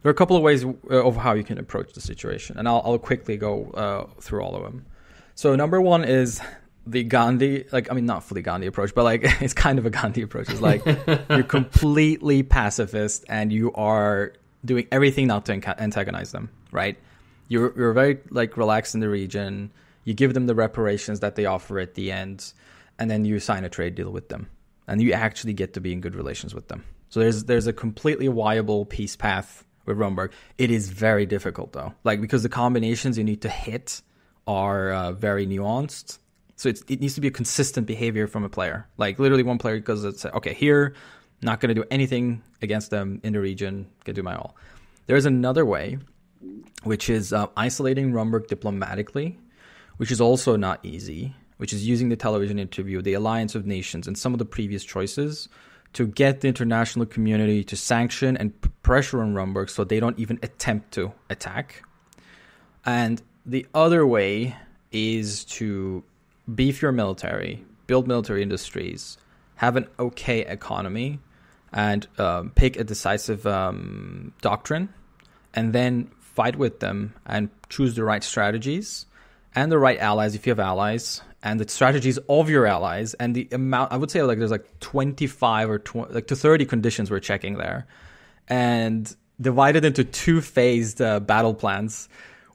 there are a couple of ways of how you can approach the situation, and I'll quickly go through all of them. So number one is the Gandhi, not fully Gandhi approach, but it's kind of a Gandhi approach. It's you're completely pacifist and you are doing everything not to antagonize them, right? You're very relaxed in the region. You give them the reparations that they offer at the end, and then you sign a trade deal with them, and you actually get to be in good relations with them. So there's a completely viable peace path with Rumberg. It is very difficult though, because the combinations you need to hit are very nuanced. So it needs to be a consistent behavior from a player. Literally one player goes, okay, here, not going to do anything against them in the region, can do my all. There's another way, which is isolating Rumberg diplomatically, which is also not easy, which is using the television interview, the Alliance of Nations, and some of the previous choices to get the international community to sanction and pressure on Rumberg so they don't even attempt to attack. And the other way is to beef your military, build military industries, have an okay economy, and pick a decisive doctrine, and then fight with them and choose the right strategies and the right allies if you have allies, and the strategies of your allies, and the amount. I would say there's 25 or 20, to 30 conditions we're checking there, and divided into two-phased battle plans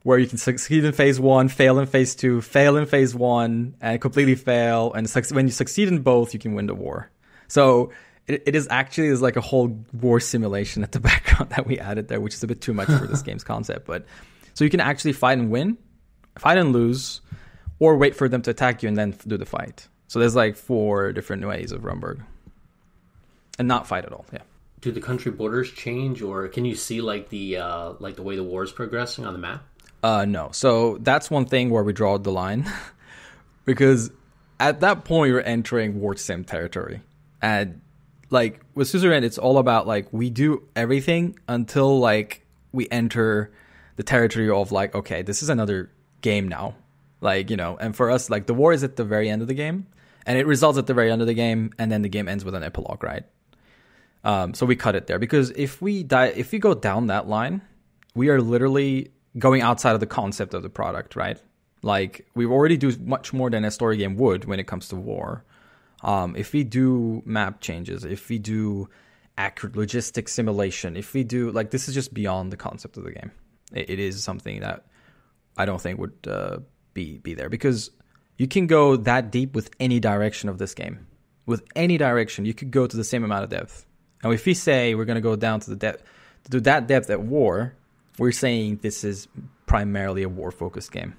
where you can succeed in phase 1, fail in phase 2, fail in phase 1, and completely fail. And when you succeed in both, you can win the war. So it is actually a whole war simulation at the background that we added there, which is a bit too much for this game's concept. But so you can actually fight and win, fight and lose, or wait for them to attack you and then do the fight. So there's 4 different ways of Rumberg. And not fight at all, yeah. Do the country borders change, or can you see the way the war is progressing on the map? No. So that's one thing where we draw the line. Because at that point, you're entering war sim territory. And like with Suzerain, it's all about like we do everything until like we enter the territory of like, okay, this is another game now. Like, you know, and for us, like the war is at the very end of the game, and it results at the very end of the game, and then the game ends with an epilogue, right? So we cut it there because if we go down that line, we are literally going outside of the concept of the product, right? Like we already do much more than a story game would when it comes to war. If we do map changes, if we do accurate logistic simulation, if we do like this is just beyond the concept of the game. It is something that I don't think would be there because you can go that deep with any direction of this game. With any direction, you could go to the same amount of depth. And if we say we're going to go down to the depth, to that depth at war, we're saying this is primarily a war-focused game.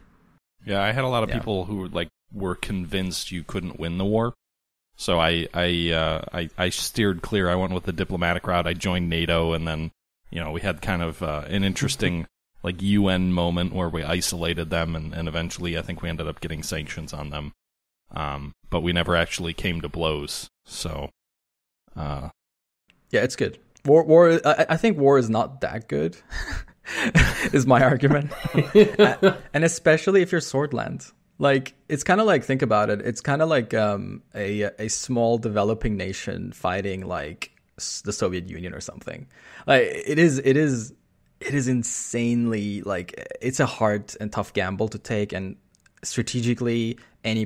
Yeah, I had a lot of people who like were convinced you couldn't win the war. So I steered clear. I went with the diplomatic route. I joined NATO, and then we had kind of an interesting like UN moment where we isolated them, and eventually I think we ended up getting sanctions on them. But we never actually came to blows. So yeah, it's good. War. I think war is not that good. Is my argument, and especially if you're Swordland. Like it's kind of like think about it. It's kind of like a small developing nation fighting like the Soviet Union or something. Like it is insanely like it's a hard and tough gamble to take, and strategically any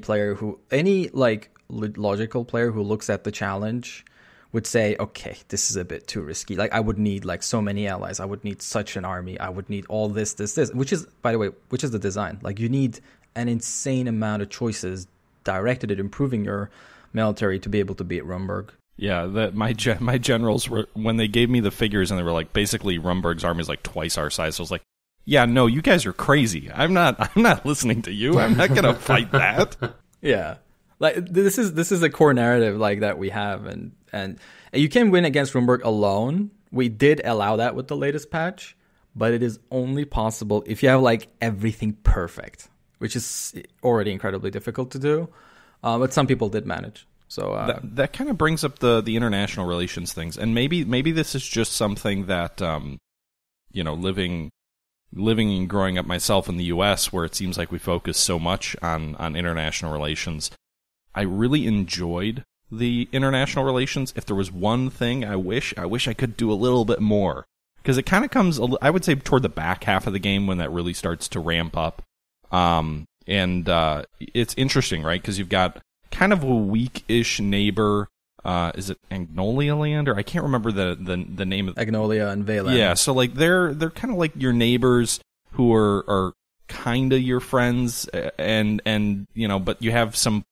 logical player who looks at the challenge would say, okay, this is a bit too risky. Like I would need like so many allies. I would need such an army. I would need all this, which is, by the way, which is the design. Like you need an insane amount of choices directed at improving your military to be able to beat Rumberg. Yeah, my generals were, when they gave me the figures and they were like, basically Rumberg's army is like twice our size. So I was like, yeah, no, you guys are crazy. I'm not listening to you. I'm not gonna fight that. Yeah. Like this is a core narrative like that we have, and you can win against Rumberg alone. We did allow that with the latest patch, but it is only possible if you have like everything perfect, which is already incredibly difficult to do. But some people did manage. So that kind of brings up the international relations things, and maybe this is just something that living and growing up myself in the U.S., where it seems like we focus so much on international relations. I really enjoyed the international relations. If there was one thing I wish I could do a little bit more, because it kind of comes, I would say, toward the back half of the game when that really starts to ramp up. And it's interesting, right? Because you've got kind of a weak-ish neighbor. Is it Agnolia land, or I can't remember the name of Agnolia and Valen. Yeah, so like they're kind of like your neighbors who are kind of your friends, and but you have some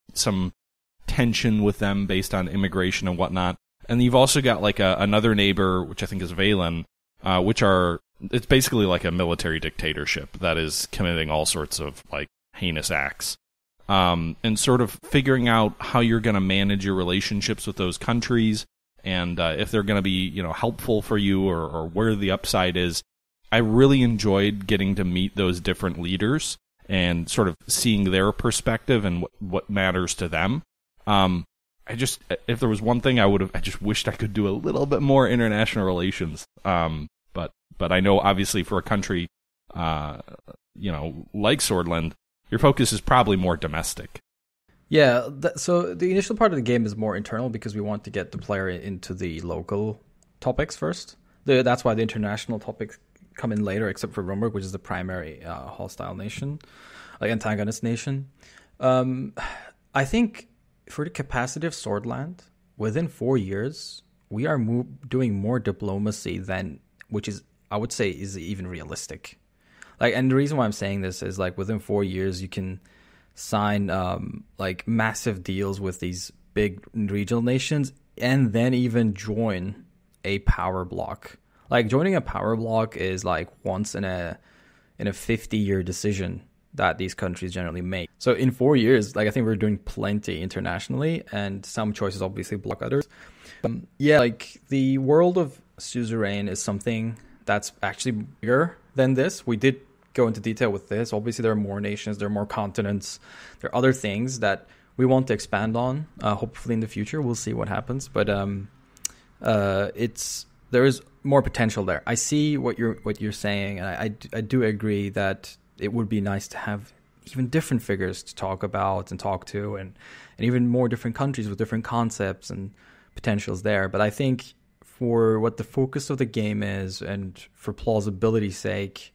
tension with them based on immigration and whatnot. And you've also got like another neighbor, which I think is Valen, it's basically like a military dictatorship that is committing all sorts of like heinous acts. And sort of figuring out how you're going to manage your relationships with those countries, and if they're going to be helpful for you, or where the upside is. I really enjoyed getting to meet those different leaders and sort of seeing their perspective and what matters to them. If there was one thing I just wished I could do a little bit more international relations. But I know obviously for a country, like Swordland, your focus is probably more domestic. Yeah, so the initial part of the game is more internal because we want to get the player into the local topics first. That's why the international topics come in later, except for Rumberg, which is the primary hostile nation, like antagonist nation. I think for the capacity of Swordland, within 4 years, we are doing more diplomacy than, which is, I would say, is even realistic. Like, and the reason why I'm saying this is like within 4 years, you can sign like massive deals with these big regional nations, and then even join a power block. Like joining a power block is like once in a 50-year decision that these countries generally make. So in 4 years, like I think we're doing plenty internationally, and some choices obviously block others. Like the world of Suzerain is something that's actually bigger than this. We did go into detail with this. Obviously, there are more nations, there are more continents, there are other things that we want to expand on. Hopefully in the future, we'll see what happens. But there is more potential there. I see what you're saying, and I do agree that it would be nice to have even different figures to talk about and talk to, and even more different countries with different concepts and potentials there. But I think for what the focus of the game is, and for plausibility's sake,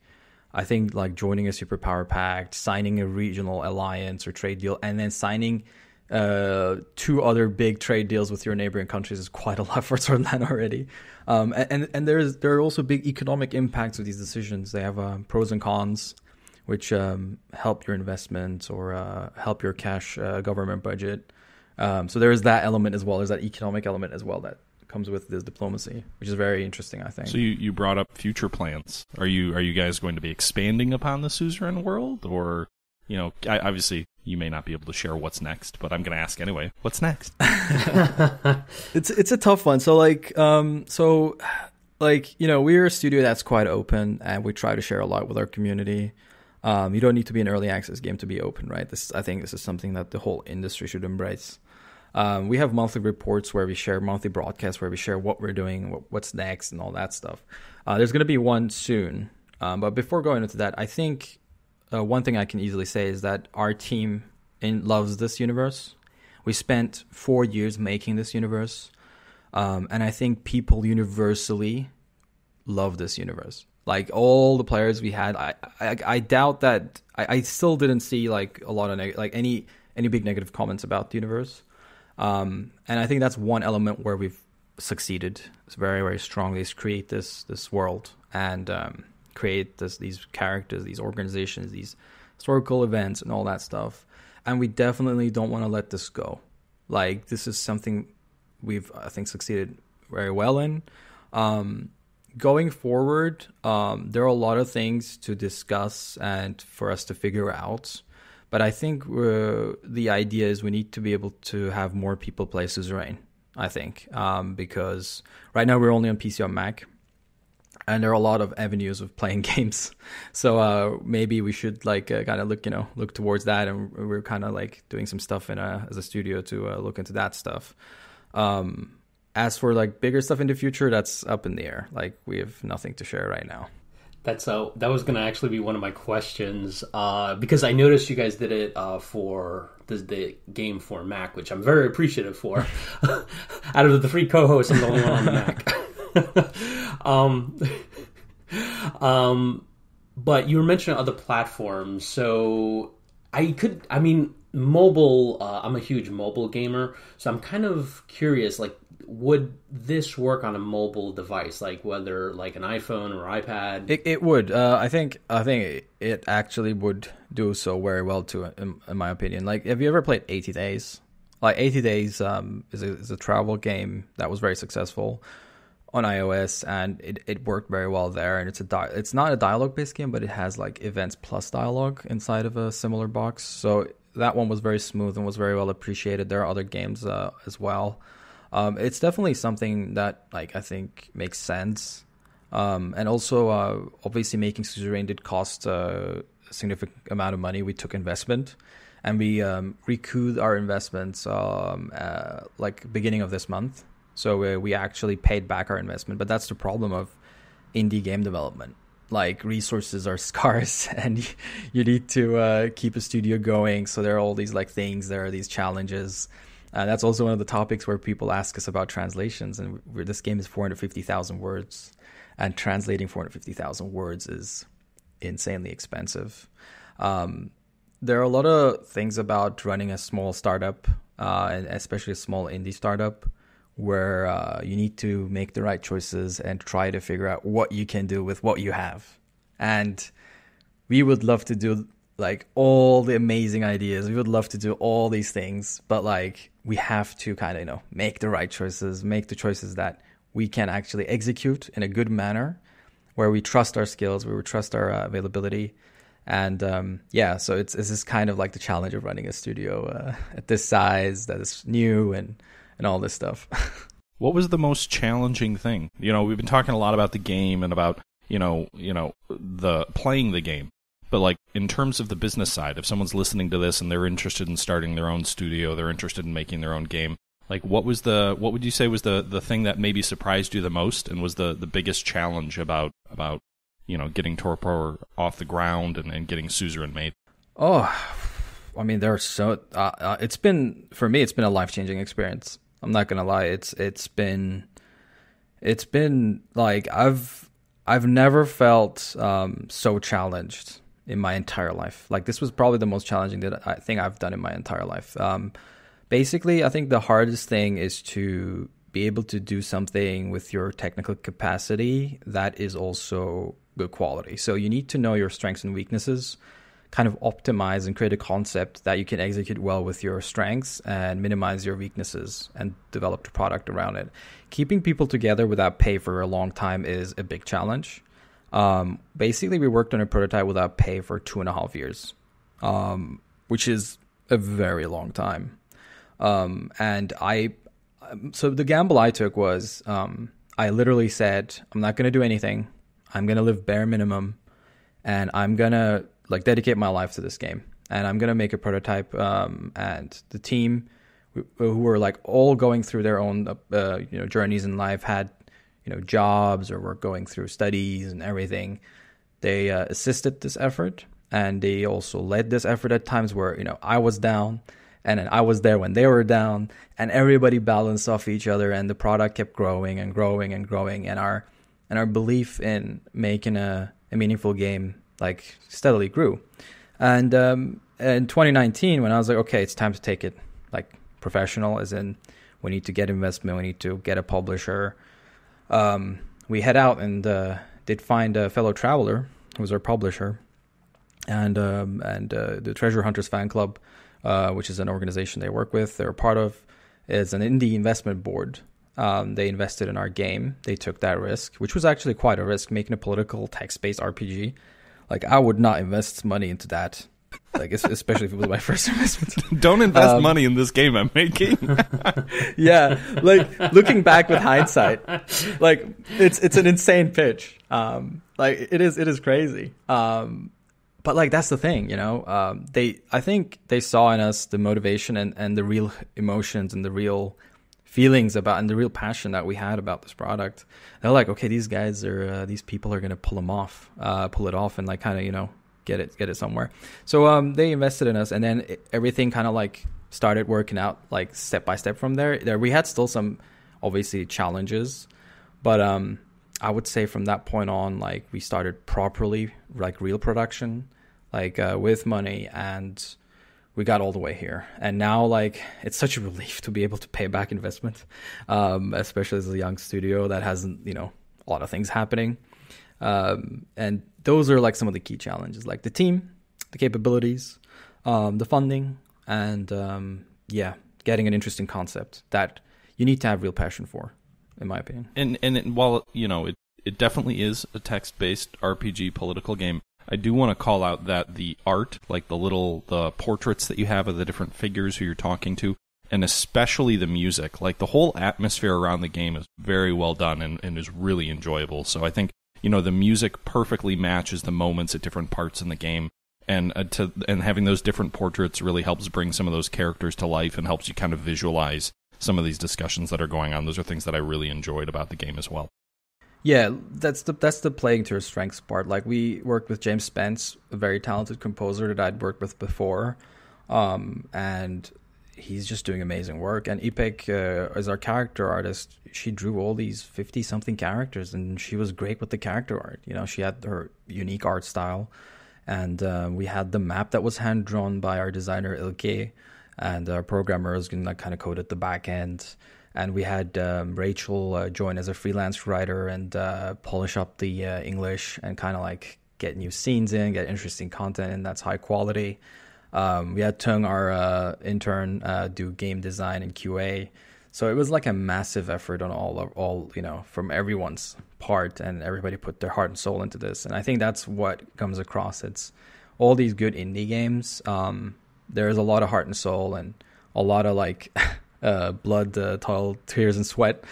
I think like joining a superpower pact, signing a regional alliance or trade deal, and then signing 2 other big trade deals with your neighboring countries is quite a lot for Switzerland already. And there are also big economic impacts of these decisions. They have pros and cons, which help your investment or help your cash government budget. So there is that element as well. There's that economic element as well that comes with this diplomacy, which is very interesting, I think. So you brought up future plans. Are you guys going to be expanding upon the Suzerain world, or obviously you may not be able to share what's next, but I'm going to ask anyway. What's next? It's a tough one. So we're a studio that's quite open, and we try to share a lot with our community. You don't need to be an early access game to be open, right? I think this is something that the whole industry should embrace. We have monthly reports where we share monthly broadcasts where we share what we're doing, what's next, and all that stuff. There's going to be one soon. But before going into that, I think one thing I can easily say is that our team loves this universe. We spent 4 years making this universe. And I think people universally love this universe. Like all the players we had, I doubt that I still didn't see like a lot of any big negative comments about the universe. And I think that's one element where we've succeeded. It's very, very strongly is create this world and create these characters, these organizations, these historical events, and all that stuff. And we definitely don't want to let this go. Like this is something we've, I think, succeeded very well in. Going forward, there are a lot of things to discuss and for us to figure out. But I think the idea is we need to be able to have more people play Suzerain, I think, because right now we're only on PC or Mac, and there are a lot of avenues of playing games. So maybe we should kind of look towards that, and we're kind of like doing some stuff as a studio to look into that stuff. As for like bigger stuff in the future, that's up in the air. Like we have nothing to share right now. That was going to actually be one of my questions, because I noticed you guys did it for the game for Mac, which I'm very appreciative for. Out of the 3 co-hosts, I'm the only one on the Mac. But you were mentioning other platforms, so mobile. I'm a huge mobile gamer, so I'm kind of curious, like, would this work on a mobile device, like whether like an iPhone or iPad? It would. I think it actually would do so very well too, in my opinion. Like, have you ever played 80 Days? Like 80 Days is a travel game that was very successful on iOS, and it worked very well there. And it's not a dialogue based game, but it has like events plus dialogue inside of a similar box. So that one was very smooth and was very well appreciated. There are other games as well. It's definitely something that like I think makes sense, and also obviously making Suzerain did cost a significant amount of money. We took investment, and we recouped our investments like beginning of this month. So we actually paid back our investment. But that's the problem of indie game development. Like resources are scarce, and you need to keep a studio going. So there are all these like things. There are these challenges. That's also one of the topics where people ask us about translations. And this game is 450,000 words, and translating 450,000 words is insanely expensive. There are a lot of things about running a small startup, and especially a small indie startup, where you need to make the right choices and try to figure out what you can do with what you have. And we would love to do like all the amazing ideas. We would love to do all these things, but like we have to kind of, make the right choices, make the choices that we can actually execute in a good manner, where we trust our skills, where we trust our availability. And so it's this kind of like the challenge of running a studio at this size that is new and all this stuff. What was the most challenging thing? We've been talking a lot about the game and about, the playing the game. But like in terms of the business side, if someone's listening to this and they're interested in starting their own studio, they're interested in making their own game, Like, what would you say was the thing that maybe surprised you the most, and was the biggest challenge about getting Torpor off the ground and getting Suzerain made? Oh, I mean, there are so. It's been a life-changing experience. I'm not gonna lie. It's been like I've never felt so challenged in my entire life. Like, this was probably the most challenging thing I've done in my entire life. Basically, I think the hardest thing is to be able to do something with your technical capacity that is also good quality. So you need to know your strengths and weaknesses, kind of optimize and create a concept that you can execute well with your strengths and minimize your weaknesses and develop the product around it. Keeping people together without pay for a long time is a big challenge. Basically, we worked on a prototype without pay for 2.5 years, which is a very long time. So the gamble I took was, I literally said, I'm not going to do anything. I'm going to live bare minimum, and I'm going to dedicate my life to this game. And I'm going to make a prototype. And the team who were all going through their own, journeys in life, had, jobs or were going through studies and everything. They assisted this effort, and they also led this effort at times where, I was down, and then I was there when they were down, and everybody balanced off each other, and the product kept growing and growing and growing, and our belief in making a meaningful game steadily grew. And in 2019, when I was like, okay, it's time to take it professional, as in we need to get investment, we need to get a publisher. We head out and did find a fellow traveler who was our publisher, and the Treasure Hunters fan club, which is an organization they work with, they're a part of, is an indie investment board. They invested in our game. They took that risk, which was actually quite a risk, making a political text-based RPG. I would not invest money into that, especially if it was my first investment. Don't invest money in this game I'm making. Yeah, looking back with hindsight, it's an insane pitch. It is crazy. But that's the thing, I think they saw in us the motivation and the real emotions and the real feelings about, and the real passion that we had about this product. They're like, okay, these people are going to pull it off and get it somewhere. So they invested in us, and then everything kind of started working out step by step from there. We had still some obviously challenges, but I would say from that point on, we started properly real production, with money, and we got all the way here. And now it's such a relief to be able to pay back investment, especially as a young studio that hasn't, a lot of things happening. And those are some of the key challenges, the team, the capabilities, the funding, and getting an interesting concept that you need to have real passion for, in my opinion. And while it definitely is a text-based RPG political game, I do want to call out that the art, the portraits that you have of the different figures who you're talking to, and especially the music, the whole atmosphere around the game is very well done and is really enjoyable. So I think, the music perfectly matches the moments at different parts in the game, and having those different portraits really helps bring some of those characters to life and helps you kind of visualize some of these discussions that are going on. Those are things that I really enjoyed about the game as well. Yeah, that's the playing to your strengths part. We worked with James Spence, a very talented composer that I'd worked with before, and he's just doing amazing work. And Ipek, as our character artist, she drew all these 50-something characters, and she was great with the character art. She had her unique art style, and we had the map that was hand-drawn by our designer Ilke, and our programmers kind of coded the back end. And we had Rachel join as a freelance writer and polish up the English and kind of get new scenes in, get interesting content, and that's high quality. We had Tung, our intern, do game design and QA. So it was a massive effort on all from everyone's part, and everybody put their heart and soul into this. And I think that's what comes across. It's all these good indie games. There's a lot of heart and soul and a lot of blood, toil, tears, and sweat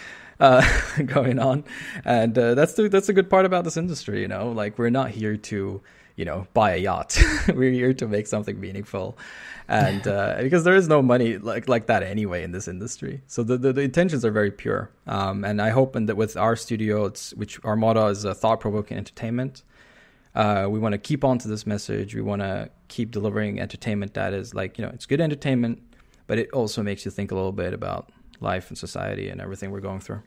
going on, and that's a good part about this industry. Like we're not here to buy a yacht. We're here to make something meaningful, and because there is no money like that anyway in this industry. So the intentions are very pure, and I hope that with our studio, which our motto is thought-provoking entertainment. We want to keep on to this message. We want to keep delivering entertainment that is it's good entertainment, but it also makes you think a little bit about life and society and everything we're going through.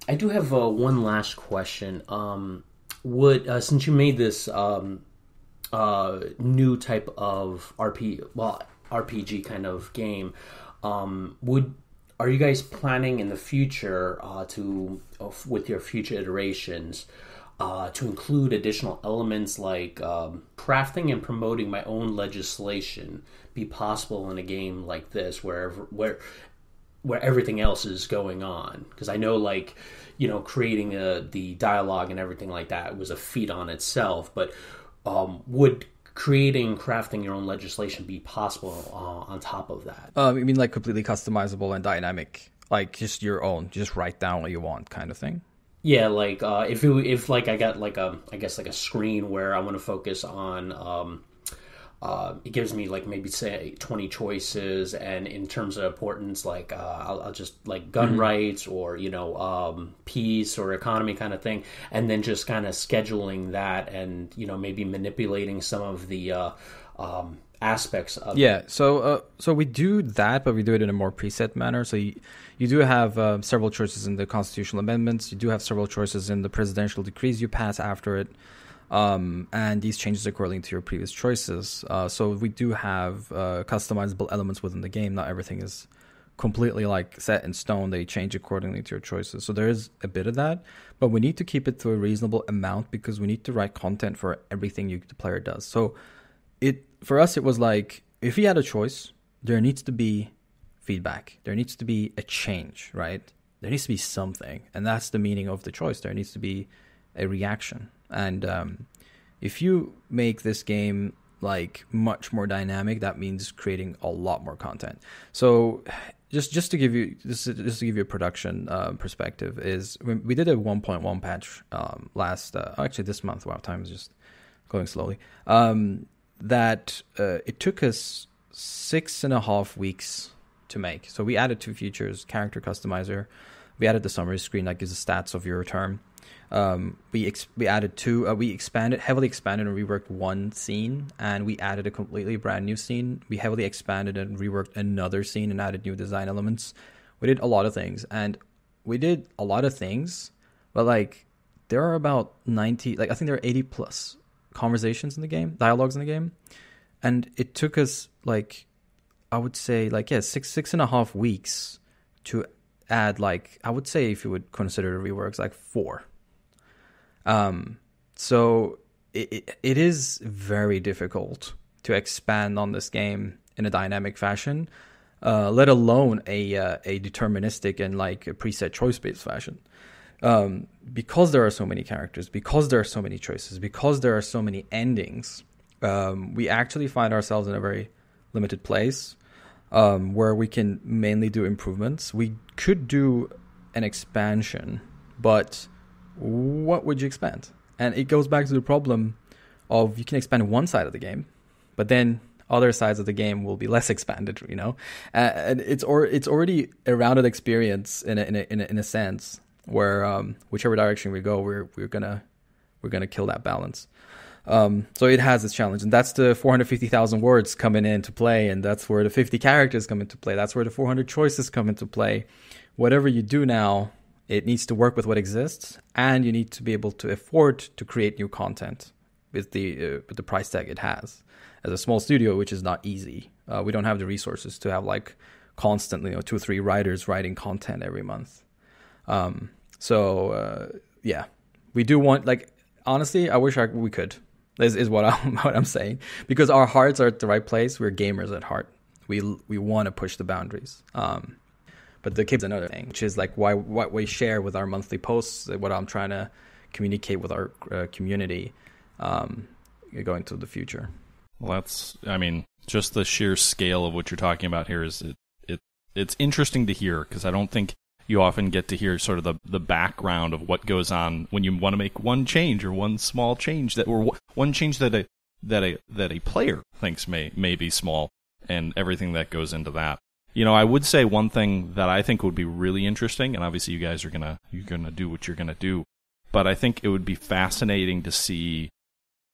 I do have one last question. Since you made this new type of RPG kind of game, are you guys planning in the future with your future iterations to include additional elements like crafting and promoting my own legislation be possible in a game like this where everything else is going on? Because I know creating the dialogue and everything like that was a feat on itself, but would crafting your own legislation be possible on top of that? You mean like completely customizable and dynamic, like just your own, just write down what you want kind of thing? Yeah, if I got a screen where I want to focus on, it gives me maybe say 20 choices, and in terms of importance, I'll just gun rights or peace or economy kind of thing, and then just kind of scheduling that and maybe manipulating some of the aspects of it. So we do that, but we do it in a more preset manner. So you do have several choices in the constitutional amendments. You do have several choices in the presidential decrees you pass after it, and these changes according to your previous choices. So we do have customizable elements within the game. Not everything is completely set in stone. They change accordingly to your choices. So there is a bit of that, but we need to keep it to a reasonable amount because we need to write content for everything the player does. So for us, it was if we had a choice, there needs to be feedback. There needs to be a change, right? There needs to be something. And that's the meaning of the choice. There needs to be a reaction. And if you make this game much more dynamic, that means creating a lot more content. So just to give you a production perspective, is we did a 1.1 patch actually this month. Wow, time is just going slowly. That it took us 6.5 weeks to make. So we added 2 features: character customizer. We added the summary screen that gives the stats of your turn. We added 2. We heavily expanded and reworked 1 scene, and we added a completely brand new scene. We heavily expanded and reworked another scene and added new design elements. We did a lot of things, but there are about 90. I think there are 80 plus conversations in the game, dialogues in the game, and it took us I would say 6.5 weeks to add I would say, if you would consider the reworks, 4. So it is very difficult to expand on this game in a dynamic fashion, let alone a deterministic and a preset choice-based fashion. Because there are so many characters, because there are so many choices, because there are so many endings, we actually find ourselves in a very limited place where we can mainly do improvements. We could do an expansion, but what would you expand? And it goes back to the problem of you can expand one side of the game, but then other sides of the game will be less expanded, and it's already a rounded experience in a sense, where whichever direction we go, we're gonna kill that balance. So it has its challenge, and that's the 450,000 words coming into play, and that's where the 50 characters come into play. That's where the 400 choices come into play. Whatever you do now, it needs to work with what exists, and you need to be able to afford to create new content with the price tag it has. As a small studio, which is not easy, we don't have the resources to have constantly 2 or 3 writers writing content every month. Yeah, we do want honestly, I wish we could. This is what I'm saying, because our hearts are at the right place. We're gamers at heart. We want to push the boundaries. But the kids, another thing, which is what we share with our monthly posts, what I'm trying to communicate with our community going to the future. Well, just the sheer scale of what you're talking about here it's interesting to hear, because I don't think you often get to hear sort of the background of what goes on when you want to make one change or one small change one change that a player thinks may be small, and everything that goes into that. I would say one thing that I think would be really interesting, and obviously you guys are you're gonna do what you're gonna do, but I think it would be fascinating to see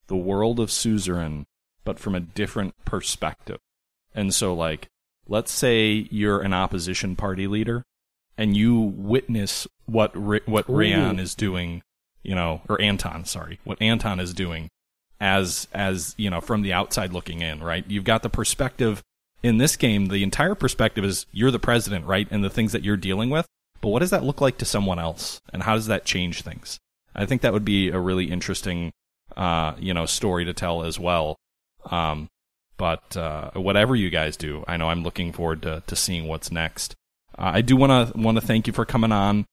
the world of Suzerain, but from a different perspective. And so, like, let's say you're an opposition party leader, and you witness what Rayan is doing, or Anton, sorry, what Anton is doing as from the outside looking in, right? You've got the perspective in this game. The entire perspective is you're the president, right? And the things that you're dealing with. But what does that look like to someone else? And how does that change things? I think that would be a really interesting, story to tell as well. But whatever you guys do, I know I'm looking forward to seeing what's next. I do want to thank you for coming on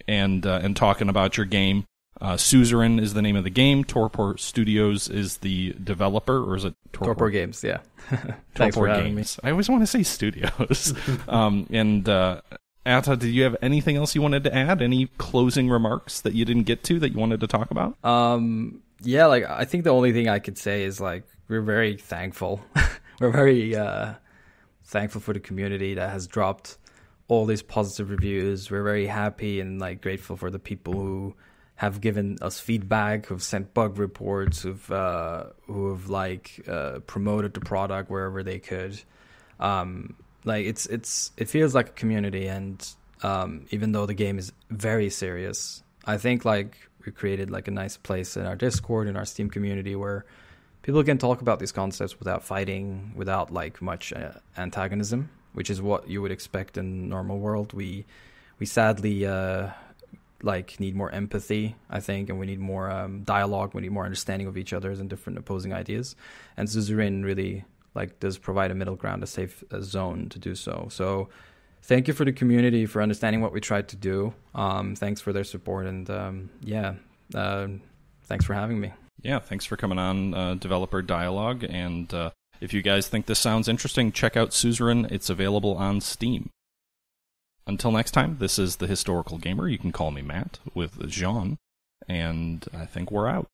and talking about your game. Suzerain is the name of the game. Torpor Studios is the developer, or is it Torpor Games? Yeah. Thanks for having me. I always want to say studios. And Atta, did you have anything else you wanted to add? Any closing remarks that you didn't get to that you wanted to talk about? Yeah, like, I think the only thing I could say is, like, we're very thankful. We're very thankful for the community that has dropped all these positive reviews. We're very happy and, like, grateful for the people who have given us feedback, who've sent bug reports, who have promoted the product wherever they could. Like, it feels like a community, and even though the game is very serious, I think, like, we created, like, a nice place in our Discord and our Steam community where people can talk about these concepts without fighting, without, like, much antagonism, which is what you would expect in the normal world. We sadly need more empathy, I think, and we need more dialogue. We need more understanding of each other's and different opposing ideas. And Suzerain really, like, does provide a middle ground, a safe zone to do so. So thank you for the community for understanding what we tried to do. Thanks for their support, and thanks for having me. Yeah, thanks for coming on Developer Dialogue. And if you guys think this sounds interesting, check out Suzerain. It's available on Steam. Until next time, this is The Historical Gamer. You can call me Matt with Jean, and I think we're out.